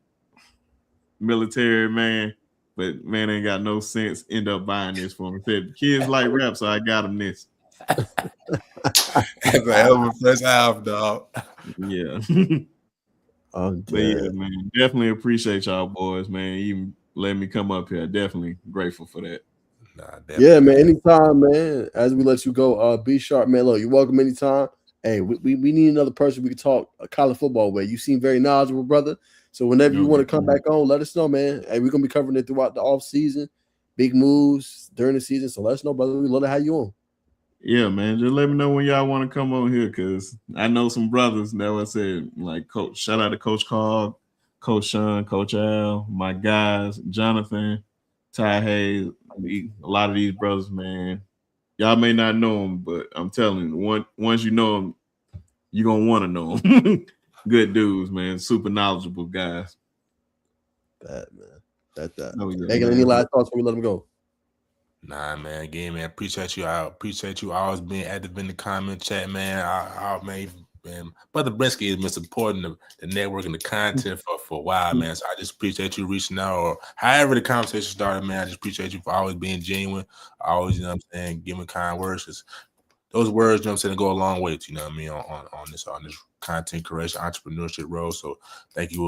military man, but man ain't got no sense. End up buying this for me. Said kids like rap, so I got him this. That's a hell of a first album, dog. Yeah. But yeah, man, definitely appreciate y'all boys, man. Even letting me come up here, definitely grateful for that. Yeah, man. Anytime, man. As we let you go, be sharp, man. Look, you're welcome anytime. Hey, we need another person we can talk college football with. You seem very knowledgeable, brother. So whenever you want to come back on, let us know, man. Hey, we're gonna be covering it throughout the off season, big moves during the season. So let us know, brother. We love to have you on. Yeah, man. Just let me know when y'all want to come on here, because I know some brothers that I said, like, Coach. Shout out to Coach Carl, Coach Sean, Coach Al, my guys, Jonathan, Ty Hayes. A lot of these brothers, man, y'all may not know them, but I'm telling you, once you know them, you're going to want to know them. Good dudes, man. Super knowledgeable guys. That, man. That. Oh, yeah, Making any last thoughts before we let them go? Nah, man. Again, man, appreciate you. I appreciate you always being active in the comment chat, man. Man, man. Brother Brinsky has been supporting the network and the content for a while, man. So I just appreciate you reaching out, or however the conversation started, man. I just appreciate you for always being genuine, always, you know what I'm saying, giving kind words. 'Cause those words, you know what I'm saying, go a long way, you know what I mean, on this content creation, entrepreneurship road. So thank you,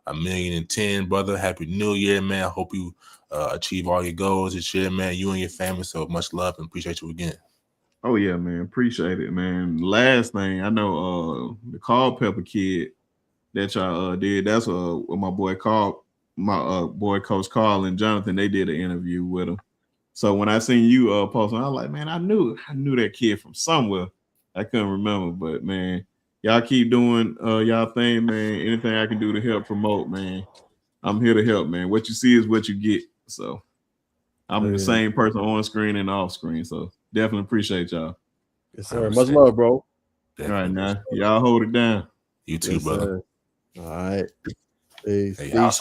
1,000,010, brother. Happy New Year, man. I hope you achieve all your goals this year, man. You and your family. So much love and appreciate you again. Oh yeah, man. Appreciate it, man. Last thing, I know the Culpepper kid that y'all did, that's what my boy called my boy Coach Carl and Jonathan, they did an interview with him. So when I seen you posting, I was like, man, I knew that kid from somewhere. I couldn't remember, but man, y'all keep doing y'all thing, man. Anything I can do to help promote, man, I'm here to help, man. What you see is what you get. So I'm the same person on screen and off screen. So definitely appreciate y'all. Yes, sir. Much love, bro. Definitely. All right, now y'all hold it down. You too, brother. Sir. All right. Peace. Hey, Peace.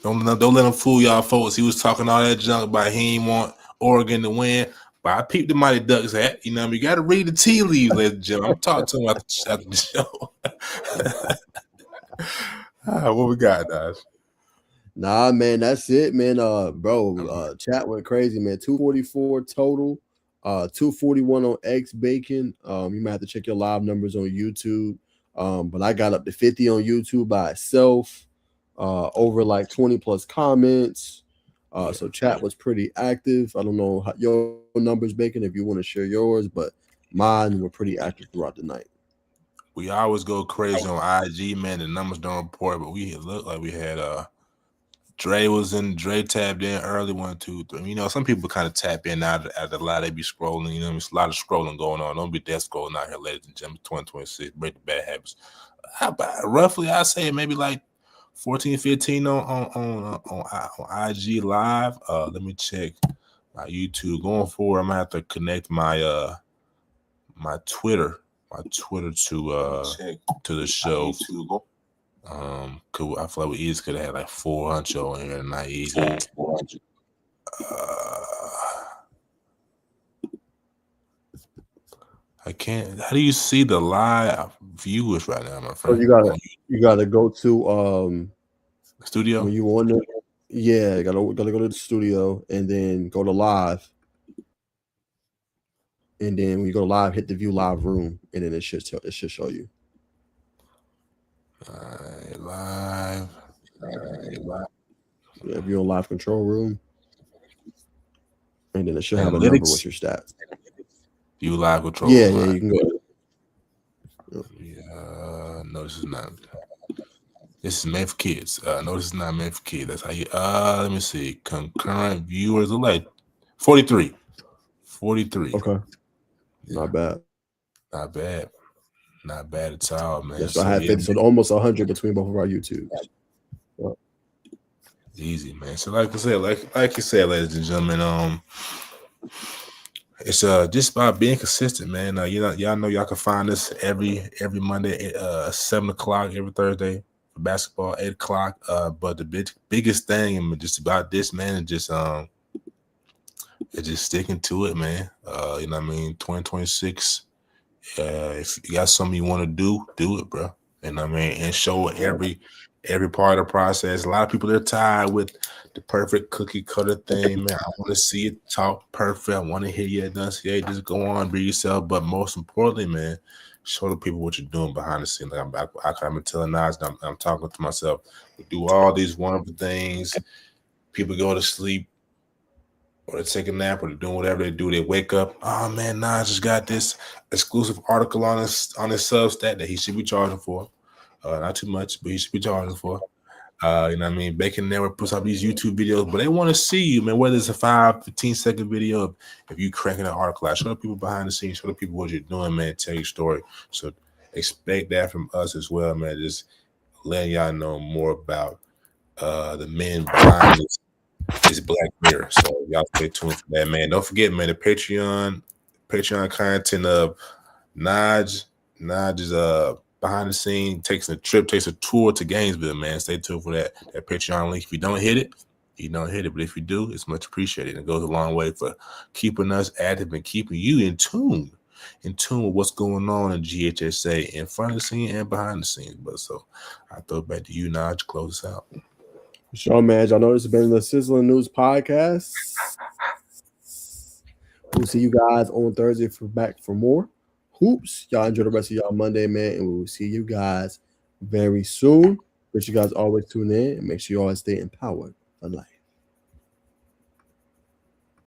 Don't let him fool y'all, folks. He was talking all that junk about he ain't want Oregon to win. But I peeped the Mighty Ducks hat. You know what I mean? You got to read the tea leaves, ladies and gentlemen. I'm talking to him after the show. What we got, guys? Nah, man, that's it, man. Chat went crazy, man. 244 total. 241 on X Bacon. You might have to check your live numbers on YouTube. But I got up to 50 on YouTube by itself. Over like 20 plus comments. So chat was pretty active. I don't know how your numbers, Bacon, if you want to share yours, but mine were pretty active throughout the night. We always go crazy on IG, man. The numbers don't report, but we looked like we had Dre tapped in early, 1, 2, 3. You know, some people kind of tap in out of the lot. They be scrolling, you know, there's a lot of scrolling going on. Don't be dead scrolling out here, ladies and gentlemen. 2026, break the bad habits. Roughly, I say maybe like 14, 15 on IG live. Let me check my YouTube. Going forward, I'm gonna have to connect my my Twitter to the show. Cause I feel like we easily could have had like 400 on here tonight. Easy. I can't. How do you see the live viewers right now, my friend? So you gotta go to studio. When you want to, you gotta go to the studio and then go to live. And then when you go live, hit the view live room, and then it should show you. Live. Yeah, if you're on live control room, and then it should have a number with your stats. View live control. Yeah, you can go. No, this is not. This is meant for kids. No, this is not meant for kids. That's how you. Let me see. Concurrent viewers look like 43. 43. Okay. Not bad. Not bad. Not bad at all, man. Yes, so I had 50, so almost 100 between both of our YouTubes. Easy, man. So like I said, like you said, ladies and gentlemen, it's just about being consistent, man. Y'all know y'all can find us every Monday at 7 o'clock, every Thursday for basketball, 8 o'clock. But the biggest thing and just about this, man, is just sticking to it, man. You know what I mean? 2026. If you got something you want to do it, bro. You know what I mean? And show every part of the process. A lot of people, they're tired with the perfect cookie cutter thing, man. I want to see it talk perfect. I want to hear you enunciate. Just go on, be yourself. But most importantly, man, show the people what you're doing behind the scenes. Like I've been telling Nas, I'm talking to myself. We do all these wonderful things. People go to sleep, or they take a nap, or they're doing whatever they do. They wake up, oh man, Nas just got this exclusive article on his Substack that he should be charging for. Not too much, but he should be charging for. You know what I mean? Bacon Network puts out these YouTube videos, but they want to see you, man. Whether it's a 15-second video, if you cracking an article out, show the people behind the scenes, show the people what you're doing, man. Tell your story. So expect that from us as well, man. Just letting y'all know more about the men behind this Black Mirror. So y'all stay tuned for that, man. Don't forget, man, the Patreon content of Naj is behind the scene, takes a tour to Gainesville, man. Stay tuned for that Patreon link. If you don't hit it, you don't hit it. But if you do, it's much appreciated. It goes a long way for keeping us active and keeping you in tune in tune with what's going on in GHSA in front of the scene and behind the scenes. But so I throw it back to you now to close us out. Sure, man. Y'all know this has been the Sizzling News Podcast. We'll see you guys on Thursday back for more hoops. Y'all enjoy the rest of y'all Monday, man, and we will see you guys very soon. Wish you guys always tune in and make sure you always stay empowered for life.